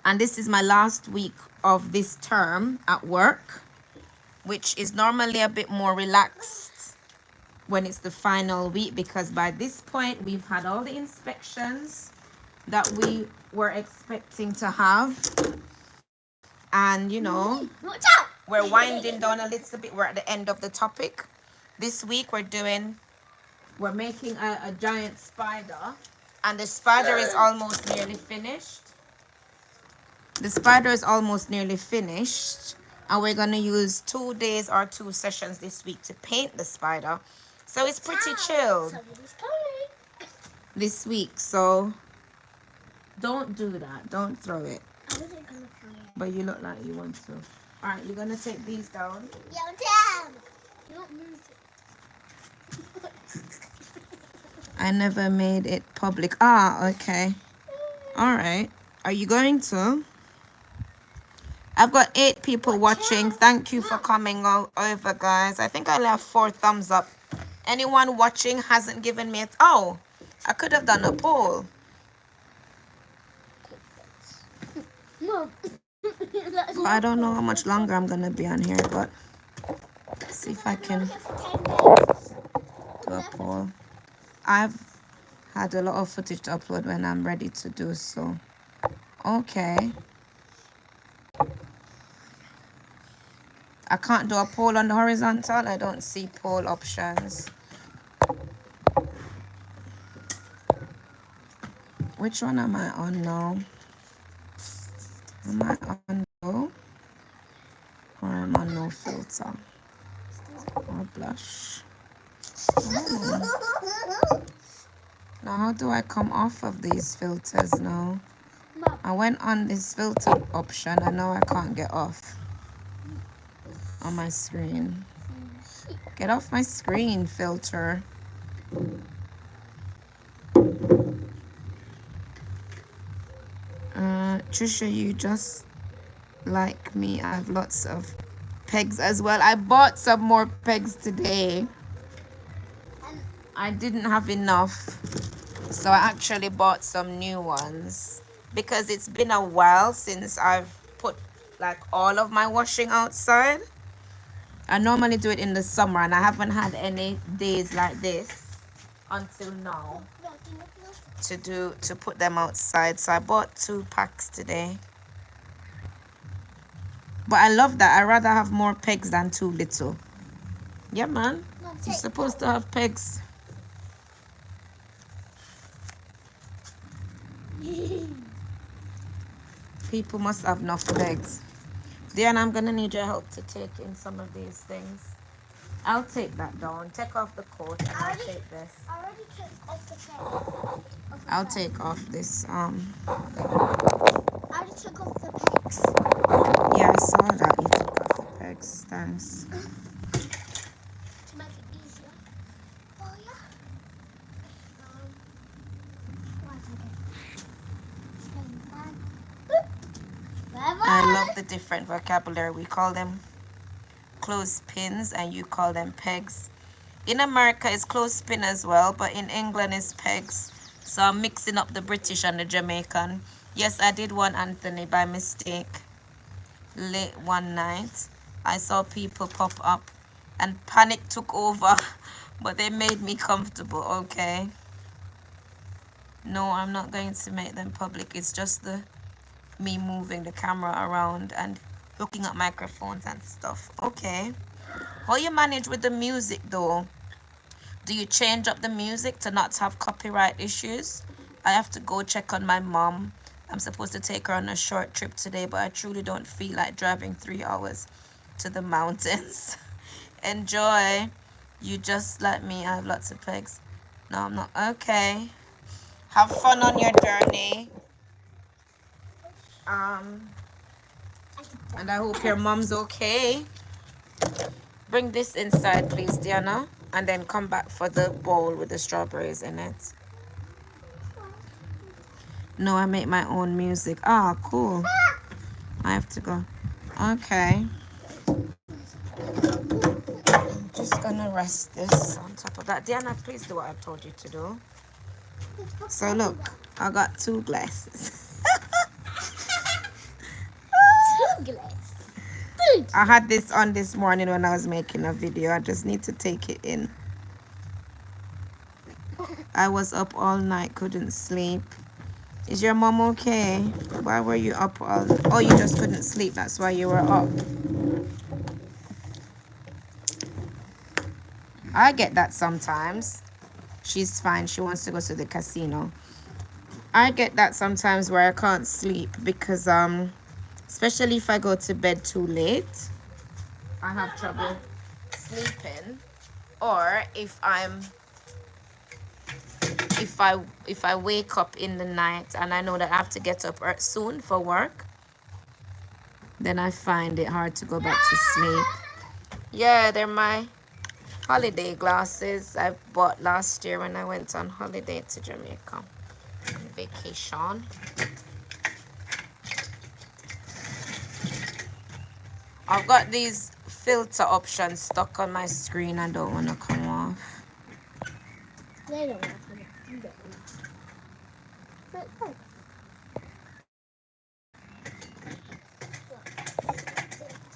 And this is my last week of this term at work, which is normally a bit more relaxed when it's the final week, because by this point we've had all the inspections that we were expecting to have, and we're winding down a little bit. We're at the end of the topic. This week we're making a giant spider, and the spider is almost nearly finished. And we're going to use 2 days or 2 sessions this week to paint the spider. So it's pretty chilled this week. So don't do that. Don't throw it. I wasn't gonna throw it. But you look like you want to. All right, you're gonna take these down. Yeah, damn. You don't move it. I never made it public. Ah, okay. All right. Are you going to? I've got 8 people watching. Thank you for coming over, guys. I think I left 4 thumbs up. Anyone watching hasn't given me a... Oh, I could have done a poll. Mom. Well, I don't know how much longer I'm going to be on here, but see if I can do a poll. I've had a lot of footage to upload when I'm ready to do so. Okay. I can't do a poll on the horizontal. I don't see poll options. Which one am I on now? Am I on low? Or am I on no filter? Or blush? I don't know. Now, how do I come off of these filters now? I went on this filter option and now I can't get off on my screen. Get off my screen, filter. Trisha, you just like me. I have lots of pegs as well. I bought some more pegs today. I didn't have enough, so I actually bought some new ones because it's been a while since I've put like all of my washing outside. I normally do it in the summer and I haven't had any days like this until now to put them outside, so I bought 2 packs today. But I love that. I rather have more pegs than too little. Yeah, man. You're supposed to have pegs. People must have enough pegs. Diana, I'm gonna need your help to take in some of these things. I'll take that down. Take off the coat and I'll take this. I already took off the peg. I'll take off this. I already took off the pegs. Yeah, I saw that you took off the pegs. Thanks. To make it easier. Oh yeah. I love the different vocabulary. We call them clothespins and you call them pegs. In America it's clothespin as well, but in England it's pegs. So I'm mixing up the British and the Jamaican. Yes, I did one, Anthony, by mistake. Late one night I saw people pop up and panic took over, but they made me comfortable. Okay, no, I'm not going to make them public. It's just me moving the camera around and hooking up microphones and stuff. Okay, how you manage with the music though? Do you change up the music to not have copyright issues? I have to go check on my mom. I'm supposed to take her on a short trip today, but I truly don't feel like driving 3 hours to the mountains. Enjoy. You just like me. I have lots of pegs. No, I'm not. Okay. Have fun on your journey. And I hope your mom's okay. Bring this inside, please, Diana. And then come back for the bowl with the strawberries in it. No, I make my own music. Ah, cool. I have to go. Okay. I'm just gonna rest this on top of that. Diana, please do what I told you to do. So look, I got 2 glasses. 2 glasses. I had this on this morning when I was making a video. I just need to take it in. I was up all night, couldn't sleep. Is your mom okay? Why were you up all night? Oh, you just couldn't sleep. That's why you were up. I get that sometimes. She's fine. She wants to go to the casino. I get that sometimes where I can't sleep because especially if I go to bed too late, I have trouble sleeping. Or if I wake up in the night and I know that I have to get up soon for work, then I find it hard to go back to sleep. Yeah, they're my holiday glasses I bought last year when I went on holiday to Jamaica on vacation. I've got these filter options stuck on my screen. I don't want to come off. They don't want to come off. You don't want to. But thanks.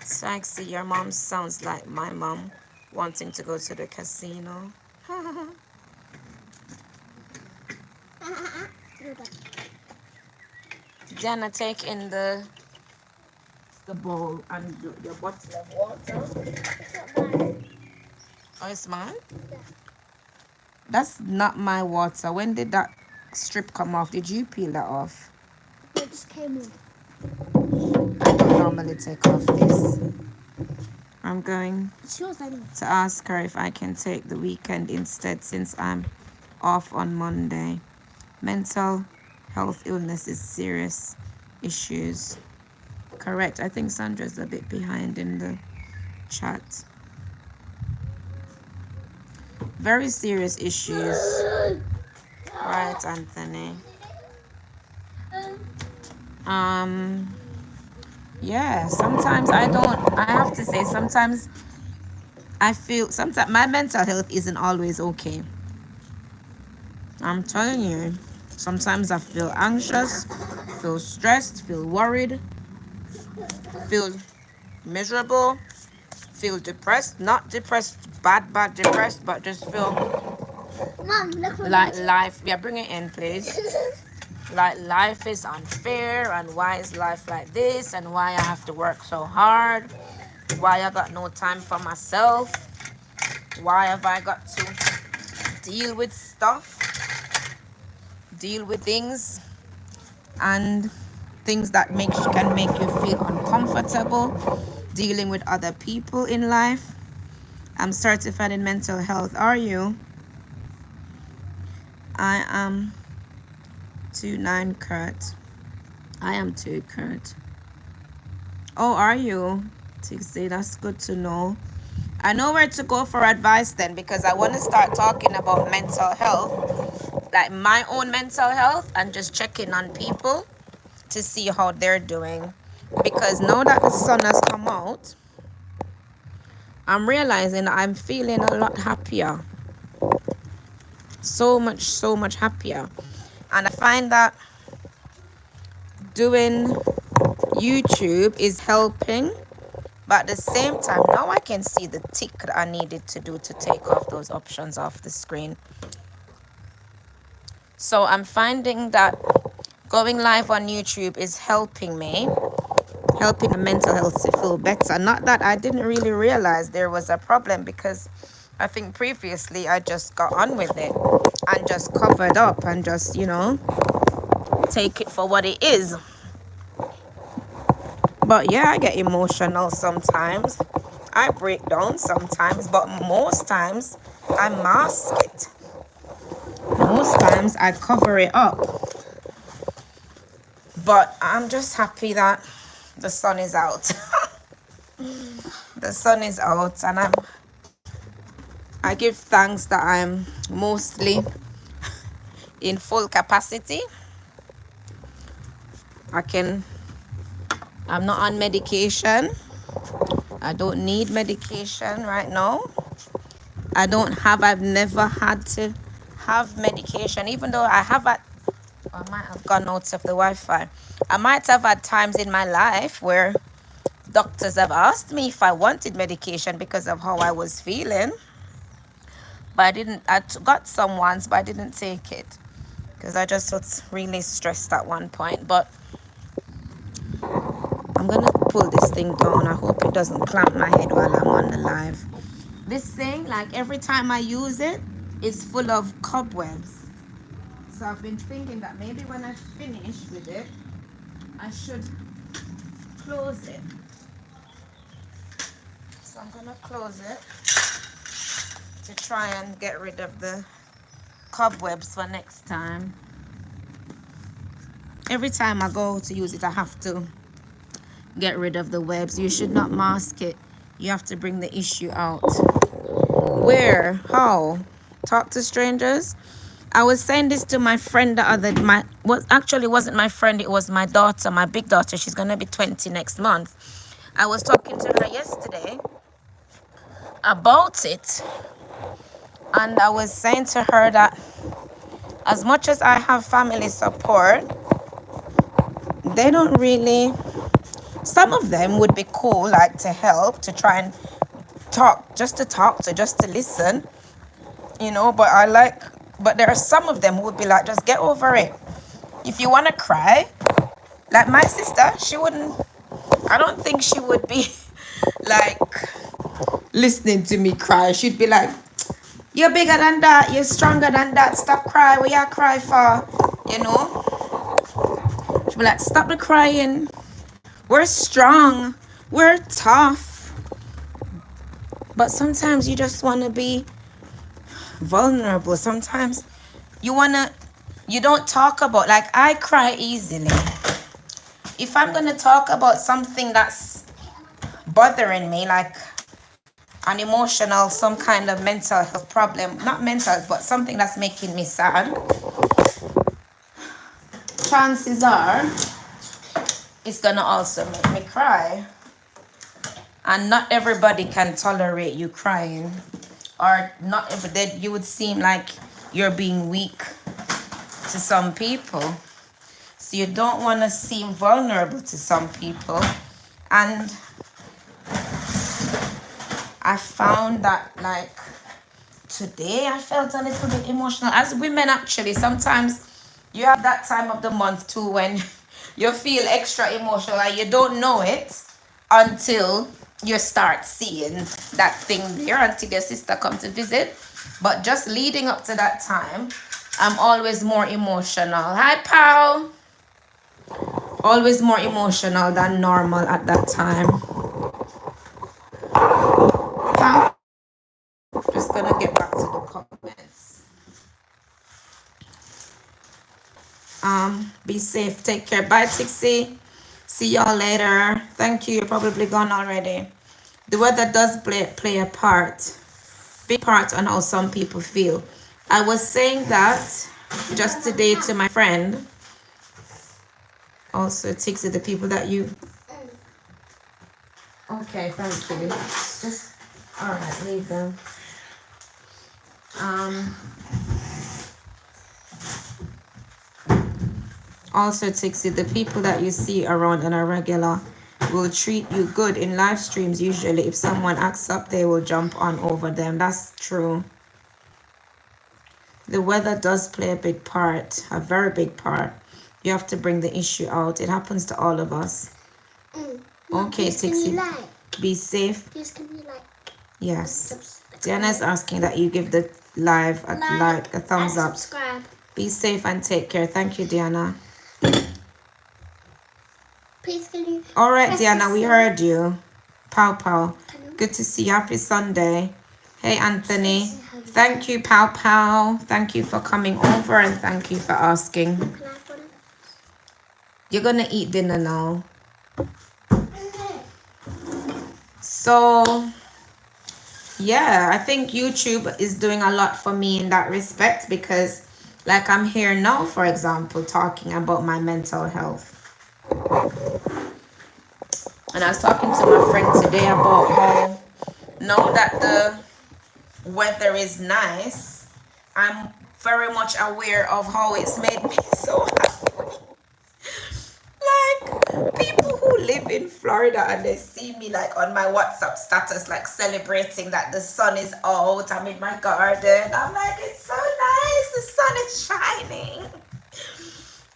Sexy, your mom sounds like my mom wanting to go to the casino. Diana, take in the bowl and your bottle of water. It's not mine. Oh, it's mine? Yeah. That's not my water. When did that strip come off? Did you peel that off? It just came off. I don't normally take off this. I'm going It's yours anyway. to ask her if I can take the weekend instead since I'm off on Monday. Mental health illness is serious issues. Correct. I think Sandra's a bit behind in the chat. Very serious issues. Right, Anthony. Yeah, sometimes I have to say, sometimes I feel, sometimes my mental health isn't always okay. I'm telling you, sometimes I feel anxious, feel stressed, feel worried, feel miserable, feel depressed, not depressed, bad depressed, but just feel Mom, look what like life, yeah, bring it in, please. Like life is unfair, and why is life like this, and why I have to work so hard, why I got no time for myself, why have I got to deal with stuff, deal with things, and things that can make you feel uncomfortable, dealing with other people in life. I'm certified in mental health. Are you? I am 29 Kurt. I am 2 Kurt. Oh, are you? Tixie, that's good to know. I know where to go for advice then, because I want to start talking about mental health, like my own mental health, and just checking on people to see how they're doing. Because now that the sun has come out, I'm realizing I'm feeling a lot happier. So much happier. And I find that doing YouTube is helping. But at the same time, now I can see the tick that I needed to do to take off those options off the screen. So I'm finding that going live on YouTube is helping me, helping the mental health to feel better. Not that I didn't really realize there was a problem, because I think previously I just got on with it and just covered up and just, you know, take it for what it is. But yeah, I get emotional sometimes. I break down sometimes, but most times I mask it. Most times I cover it up. But I'm just happy that the sun is out. The sun is out, and I give thanks that I'm mostly in full capacity. I'm not on medication. I don't need medication right now. I've never had to have medication, even though I might have gone out of the Wi-Fi. I might have had times in my life where doctors have asked me if I wanted medication because of how I was feeling. But I got some once, but I didn't take it because I just was really stressed at one point. But I'm gonna pull this thing down. I hope it doesn't clamp my head while I'm on the live. This thing, like every time I use it, it's full of cobwebs. So I've been thinking that maybe when I finish with it, I should close it. So I'm gonna close it to try and get rid of the cobwebs for next time. Every time I go to use it, I have to get rid of the webs. You should not mask it. You have to bring the issue out. Where? How? Talk to strangers? I was saying this to my friend the other actually wasn't my friend, it was my daughter, my big daughter. She's gonna be 20 next month. I was talking to her yesterday about it, and I was saying to her that as much as I have family support, they don't really, some of them would be cool, like to help, to try and talk, just to listen, you know, but there are some of them who would be like, just get over it. If you want to cry, like my sister, I don't think she would be like listening to me cry. She'd be like, you're bigger than that, you're stronger than that, stop crying, what you cry for, you know? She'd be like, stop the crying, we're strong, we're tough. But sometimes you just want to be vulnerable. Sometimes you don't talk about, like, I cry easily. If I'm going to talk about something that's bothering me, like an emotional, some kind of mental health problem, not mental, but something that's making me sad, chances are it's going to also make me cry. And not everybody can tolerate you crying, or not every, you would seem like you're being weak to some people. So you don't want to seem vulnerable to some people. And I found that, like, today I felt a little bit emotional. As women, actually, sometimes you have that time of the month too when you feel extra emotional and you don't know it until you start seeing that thing there, until your sister come to visit. But just leading up to that time, I'm always more emotional. Hi, pal. Always more emotional than normal at that time. Pal. Just gonna get back to the comments. Be safe, take care. Bye, Tixie. See y'all later. Thank you. You're probably gone already. The weather does play a part, big part on how some people feel. I was saying that just today to my friend. Also, Tixie, the people that you. Okay, thank you. Just all right, leave them. Also, Tixie, the people that you see around on a regular will treat you good in live streams. Usually, if someone acts up, they will jump on over them. That's true. The weather does play a big part, a very big part. You have to bring the issue out. It happens to all of us. Okay, Tixie, be safe. Please, can you like? Yes. Diana's asking that you give the live a thumbs up. Subscribe. Be safe and take care. Thank you, Diana. Please, can you? All right, Diana, we heard you. Pow pow. Good to see you. Happy Sunday. Hey, Anthony. Thank you, pow pow. Thank you for coming over and thank you for asking. You're gonna eat dinner now. So, yeah, I think YouTube is doing a lot for me in that respect because, like, I'm here now, for example, talking about my mental health. And I was talking to my friend today about how, now that the weather is nice, I'm very much aware of how it's made me so happy. Like, people who live in Florida and they see me, like, on my WhatsApp status, like, celebrating that the sun is out, I'm in my garden. I'm like, it's so nice, the sun is shining.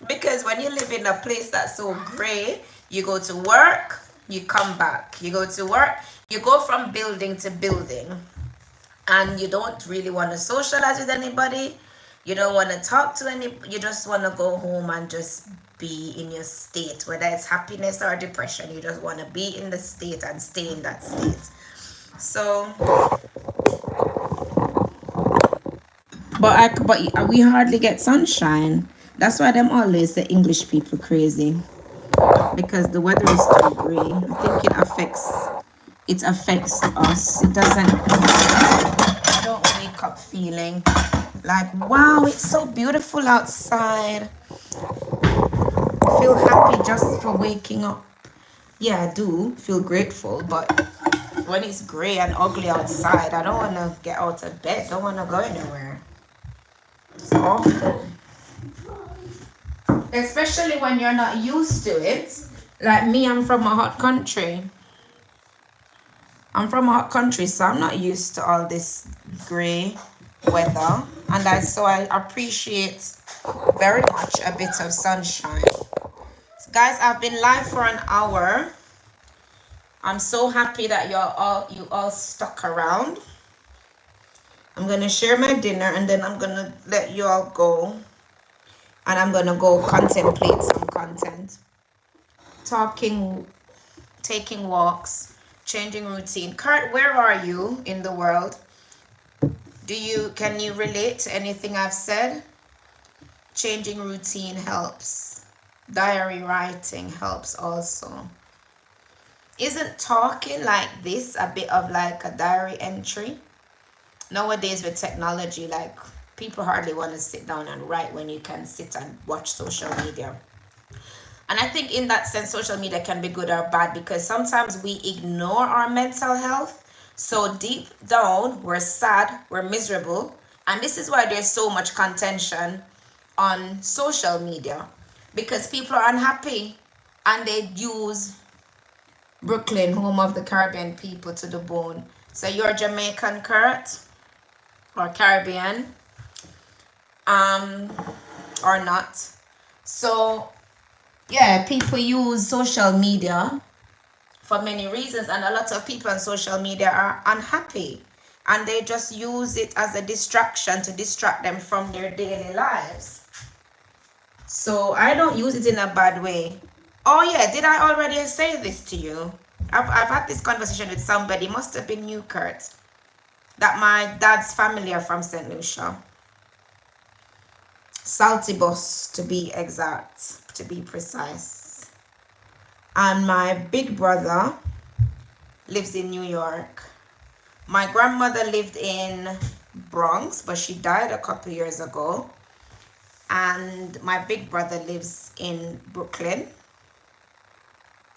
Because when you live in a place that's so gray, you go to work, you come back. You go to work, you go from building to building. And you don't really want to socialize with anybody. You don't want to talk to anybody. You just want to go home and just be in your state. Whether it's happiness or depression, you just want to be in the state and stay in that state. So, but we hardly get sunshine. That's why them always say English people crazy. because the weather is too gray. I think it affects us. It doesn't, I don't wake up feeling like, wow, it's so beautiful outside. I feel happy just for waking up. Yeah, I do feel grateful, but when it's gray and ugly outside, I don't want to get out of bed. Don't want to go anywhere. It's awful. Especially when you're not used to it. Like me, I'm from a hot country. So I'm not used to all this gray weather. And so I appreciate very much a bit of sunshine. So guys, I've been live for an hour. I'm so happy that you all stuck around. I'm gonna share my dinner and then I'm gonna let you all go. And I'm gonna go contemplate some content. Talking, taking walks, changing routine. Kurt, where are you in the world? Can you relate to anything I've said? Changing routine helps. Diary writing helps also. Isn't talking like this a bit of like a diary entry? Nowadays with technology, like people hardly want to sit down and write when you can sit and watch social media. And I think in that sense, social media can be good or bad because sometimes we ignore our mental health. So deep down, we're sad, we're miserable. And this is why there's so much contention on social media because people are unhappy and they use Brooklyn, home of the Caribbean people, to the bone. So you're Jamaican, Kurt, or Caribbean, or not. So yeah, people use social media for many reasons, and a lot of people on social media are unhappy and they just use it as a distraction to distract them from their daily lives. So I don't use it in a bad way. Oh yeah, did I already say this to you? I've had this conversation with somebody, must have been you, Kurt, that my dad's family are from St. Lucia. Saltibus, to be exact, to be precise. And my big brother lives in New York. My grandmother lived in Bronx, but she died a couple years ago. And my big brother lives in Brooklyn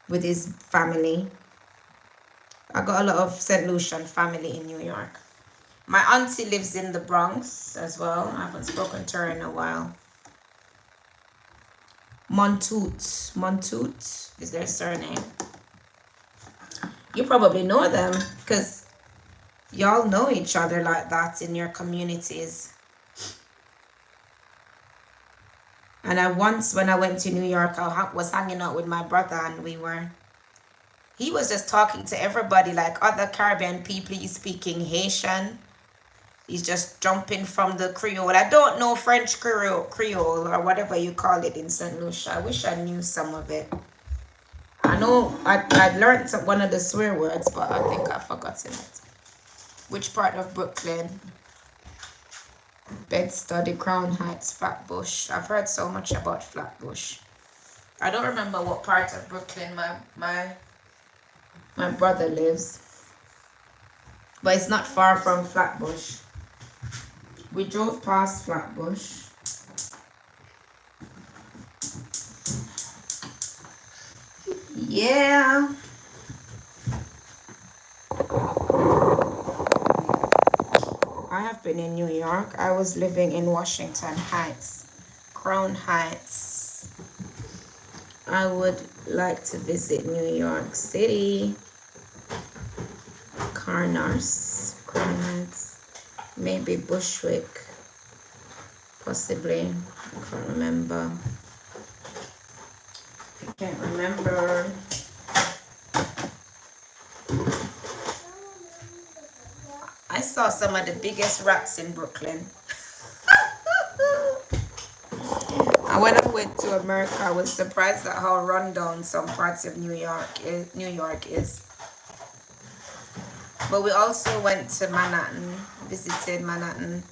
with his family. I got a lot of St. Lucian family in New York. My auntie lives in the Bronx as well. I haven't spoken to her in a while. Montoot is their surname. You probably know them because y'all know each other like that in your communities. And when I went to New York, I was hanging out with my brother and he was just talking to everybody like other Caribbean people. He's speaking Haitian. He's just jumping from the Creole. I don't know French Creole or whatever you call it in St. Lucia. I wish I knew some of it. I know I learned one of the swear words, but I think I've forgotten it. Which part of Brooklyn? Bed-Stuy, Crown Heights, Flatbush. I've heard so much about Flatbush. I don't remember what part of Brooklyn my brother lives. But it's not far from Flatbush. We drove past Flatbush. Yeah. I have been in New York. I was living in Washington Heights, Crown Heights. I would like to visit New York City, Carnarvon, Crown Heights, maybe Bushwick, possibly. I can't remember. I can't remember. I saw some of the biggest rats in Brooklyn. And when I went to America, I was surprised at how run down some parts of New York is. But we also went to Manhattan, visited Manhattan,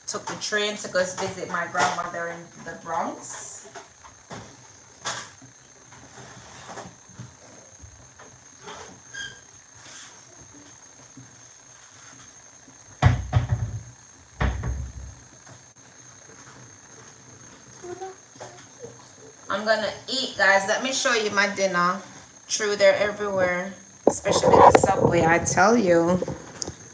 took the train to go visit my grandmother in the Bronx. I'm gonna eat, guys. Let me show you my dinner. True, they're everywhere, especially the subway, I tell you.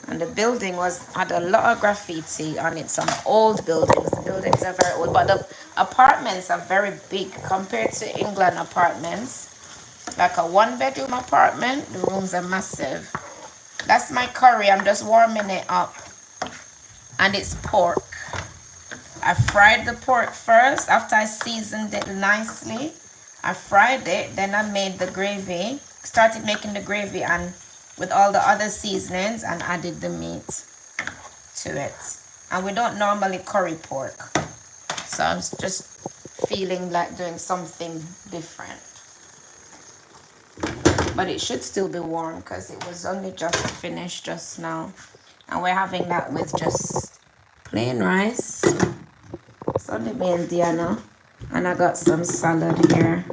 And the building had a lot of graffiti on it. Some old buildings. The buildings are very old, but the apartments are very big compared to England apartments. Like a one-bedroom apartment, the rooms are massive. That's my curry. I'm just warming it up. And it's pork. I fried the pork first after I seasoned it nicely. I fried it, then I made the gravy. Started making the gravy and with all the other seasonings and added the meat to it. And we don't normally curry pork. So I'm just feeling like doing something different. But it should still be warm because it was only just finished just now. And we're having that with just plain rice. It's only me and Diana. And I got some salad here.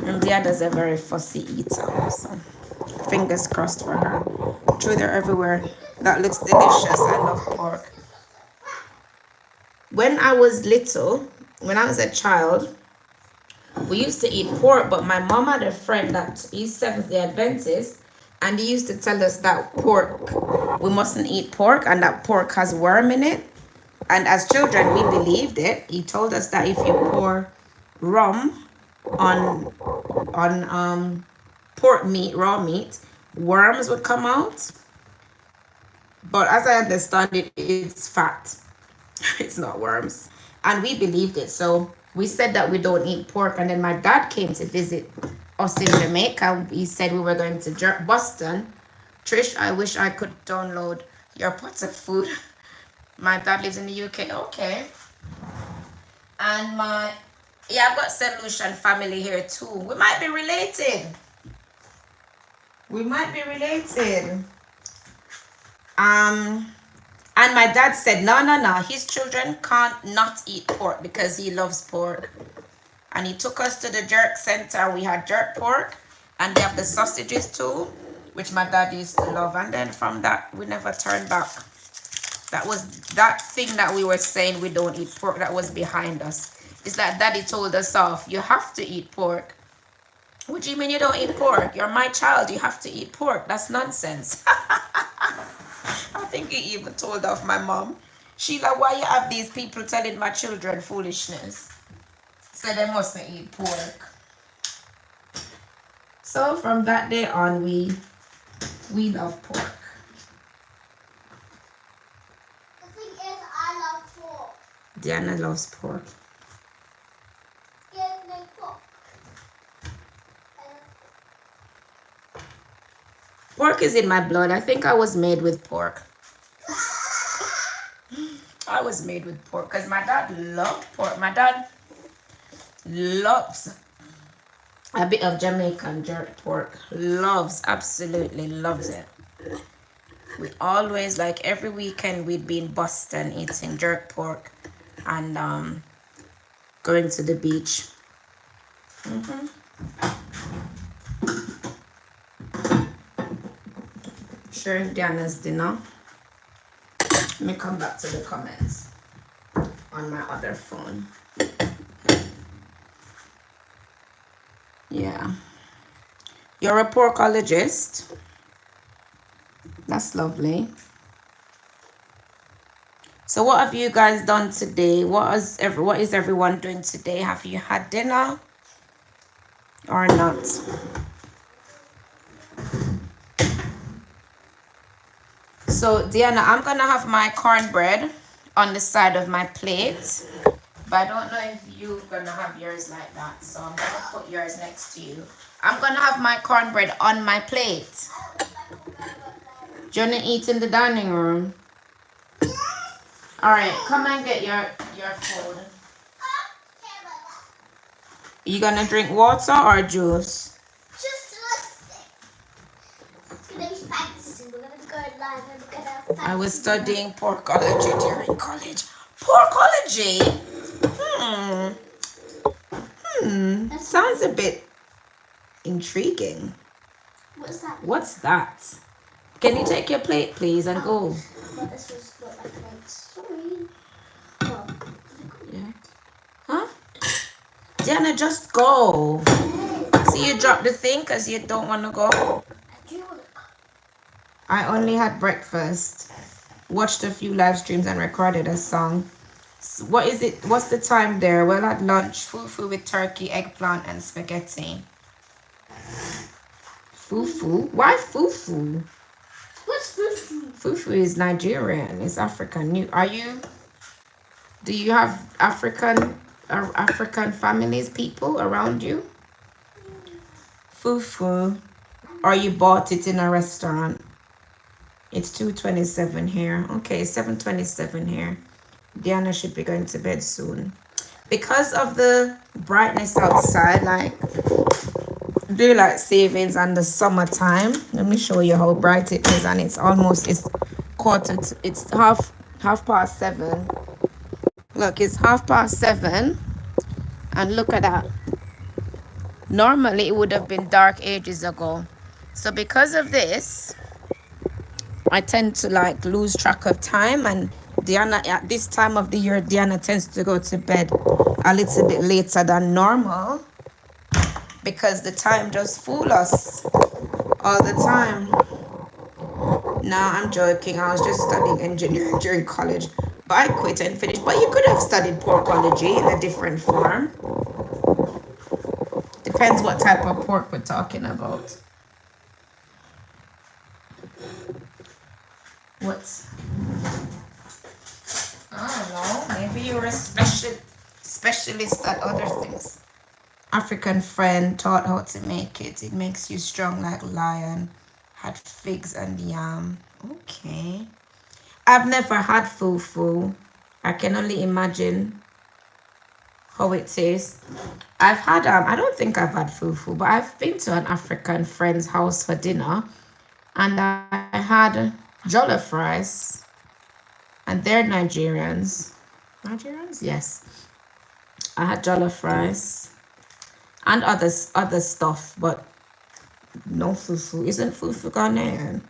And Diana's a very fussy eater. So fingers crossed for her. True, they're everywhere. That looks delicious. I love pork. When I was little, when I was a child, we used to eat pork, but my mom had a friend that is Seventh-day Adventist, and he used to tell us that pork, we mustn't eat pork, and that pork has worm in it. And as children, we believed it. He told us that if you pour rum on pork meat, raw meat, worms would come out. But as I understand it, it's fat. It's not worms. And we believed it. So we said that we don't eat pork. And then my dad came to visit us in Jamaica. He said we were going to Boston. Trish, I wish I could download your pots of food. My dad lives in the UK. Okay. And I've got St. Lucian family here too. We might be related. We might be related. And my dad said, no, his children can't not eat pork because he loves pork. And he took us to the jerk center. We had jerk pork, and they have the sausages too, which my dad used to love. And then from that, we never turned back. That was that thing that we were saying we don't eat pork that was behind us. It's like Daddy told us off. You have to eat pork. What do you mean you don't eat pork? You're my child. You have to eat pork. That's nonsense. I think he even told off my mom. Sheila, why you have these people telling my children foolishness? Said they mustn't eat pork. So from that day on, we love pork. The thing is, I love pork. Diana loves pork. Give me pork. Pork is in my blood. I think I was made with pork. I was made with pork because my dad loved pork. My dad loves a bit of Jamaican jerk pork. Absolutely loves it. We always, like every weekend, we'd be in Boston eating jerk pork and going to the beach. Sharing Diana's dinner. Let me come back to the comments on my other phone. Yeah. You're a porkologist. That's lovely. So what have you guys done today? What is everyone doing today? Have you had dinner or not? So Diana, I'm gonna have my cornbread on the side of my plate, but I don't know if you're gonna have yours like that, so I'm gonna put yours next to you. I'm gonna have my cornbread on my plate. Do you wanna eat in the dining room? All right, come and get your food. You gonna drink water or juice? I was studying porkology during college. Porkology? Sounds a bit intriguing. What's that? Can you take your plate, please, and go? Yeah. Huh? Diana, just go. See, you drop the thing because you don't want to go. I only had breakfast, watched a few live streams, and recorded a song. What is it? What's the time there? Well, at lunch, fufu with turkey, eggplant, and spaghetti. Fufu? Why fufu? What's fufu? Fufu is Nigerian. It's African. Do you have African families, people around you? Fufu. Or you bought it in a restaurant? It's 2:27 here. Okay, 7:27 here. Diana should be going to bed soon. Because of the brightness outside, like daylight savings and the summertime. Let me show you how bright it is, and it's half past 7. Look, it's 7:30, and look at that. Normally it would have been dark ages ago. So because of this, I tend to like lose track of time, and Diana, at this time of the year, Diana tends to go to bed a little bit later than normal because the time just fool us all the time. No, I'm joking. I was just studying engineering during college, but I quit and finished. But you could have studied porkology in a different form. Depends what type of pork we're talking about. I don't know. Maybe you're a specialist at other things. African friend taught how to make it. It makes you strong like lion. Had figs and yam. Okay. I've never had fufu. I can only imagine how it tastes. I've had I don't think I've had fufu, but I've been to an African friend's house for dinner, and I had jollof rice, and they're Nigerians. Yes. I had jollof rice and other stuff, but no fufu. Isn't fufu Ghanaian?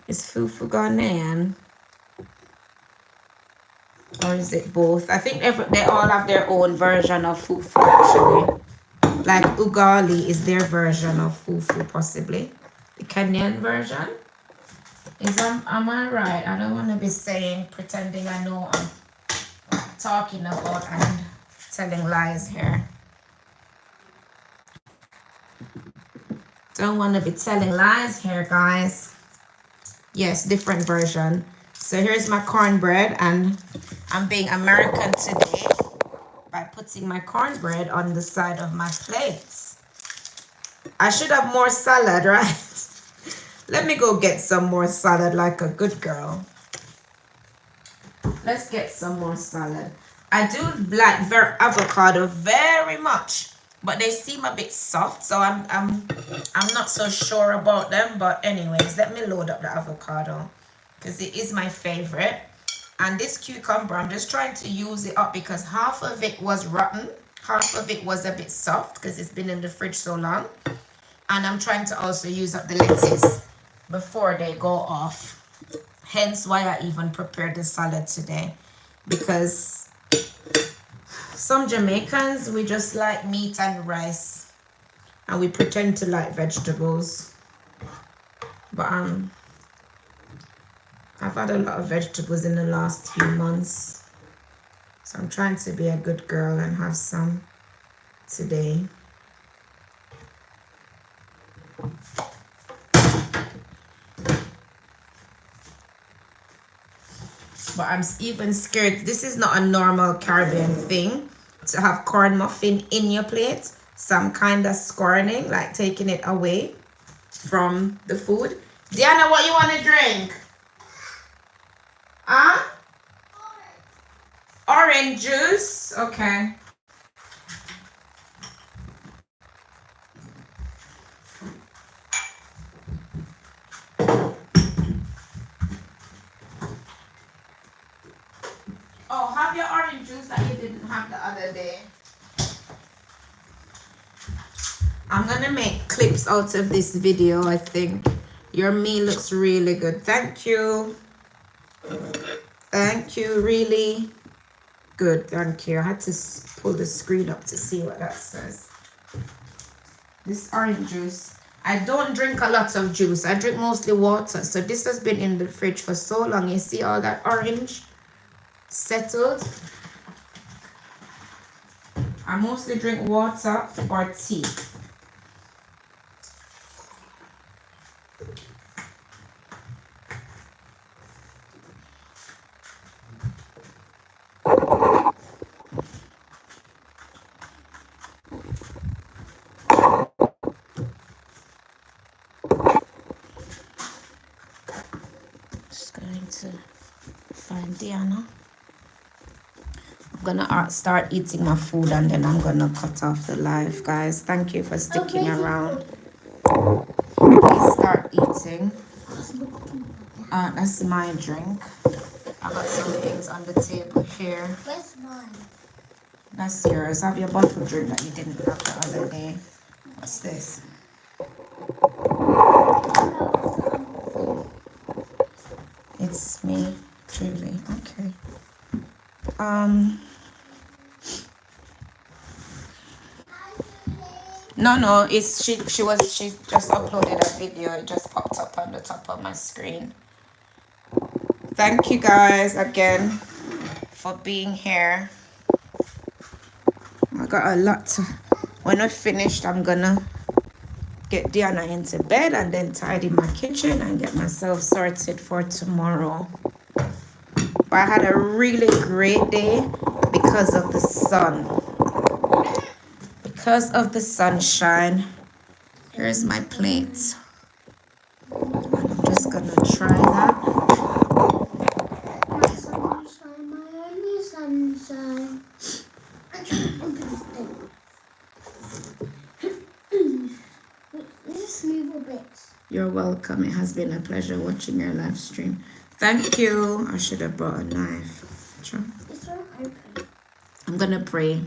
Is fufu Ghanaian? Or is it both? I think they all have their own version of fufu, actually. Like ugali is their version of fufu, possibly. The Kenyan version. Am I right? I don't want to be pretending I know I'm talking about and telling lies here. Don't want to be telling lies here, guys. Yes, different version. So here's my cornbread, and I'm being American today by putting my cornbread on the side of my plates. I should have more salad, right? Let me go get some more salad like a good girl. Let's get some more salad. I do like avocado very much, but they seem a bit soft, so I'm not so sure about them. But anyways, let me load up the avocado because it is my favorite. And this cucumber, I'm just trying to use it up because half of it was rotten, half of it was a bit soft because it's been in the fridge so long. And I'm trying to also use up the lettuce before they go off. Hence why I even prepared the salad today, because some Jamaicans, we just like meat and rice, and we pretend to like vegetables. But I've had a lot of vegetables in the last few months, so I'm trying to be a good girl and have some today. But I'm even scared. This is not a normal Caribbean thing to have corn muffin in your plate. So I'm kind of scorning, like taking it away from the food. Diana, what you want to drink? Huh? Orange juice? Okay. Oh, have your orange juice that you didn't have the other day. I'm gonna make clips out of this video, I think. Your meal looks really good. Thank you. Thank you, really. Good, thank you. I had to pull the screen up to see what that says. This orange juice. I don't drink a lot of juice. I drink mostly water. So this has been in the fridge for so long. You see all that orange settled? I mostly drink water or tea. Just going to find Diana. I'm gonna start eating my food and then I'm gonna cut off the live, guys. Thank you for sticking around. Please start eating. That's my drink. I got some things on the table here. Where's mine? That's yours. Have your bottle drink that you didn't have the other day. What's this? It's me, truly. Okay. No, it's she just uploaded a video. It just popped up on the top of my screen. Thank you guys again for being here. I got a lot to, when we're finished, I'm gonna get Diana into bed and then tidy my kitchen and get myself sorted for tomorrow. But I had a really great day because of the sun. Because of the sunshine. Here's my plate. I'm just gonna try that. My sunshine, my only sunshine. I can't open this thing. Just move a bit. You're welcome. It has been a pleasure watching your live stream. Thank you. I should have brought a knife. Sure. It's not open. I'm gonna pray.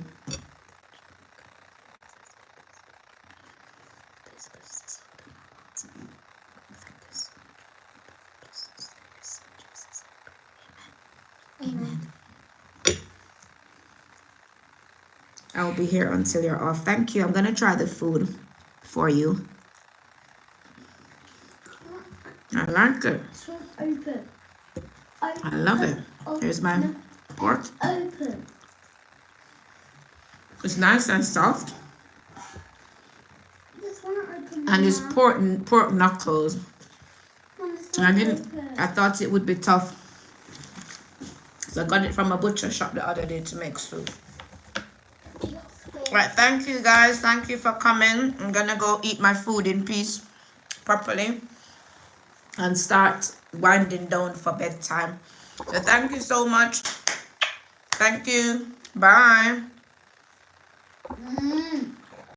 Amen. I'll be here until you're off. Thank you. I'm gonna try the food for you. I like it. It's not open. I love it. Here's my pork. Open. It's nice and soft. Just want to open. And it's pork knuckles. I thought it would be tough. So I got it from a butcher shop the other day to make soup. Right, thank you guys. Thank you for coming. I'm gonna go eat my food in peace properly and start winding down for bedtime. So thank you so much. Thank you. Bye.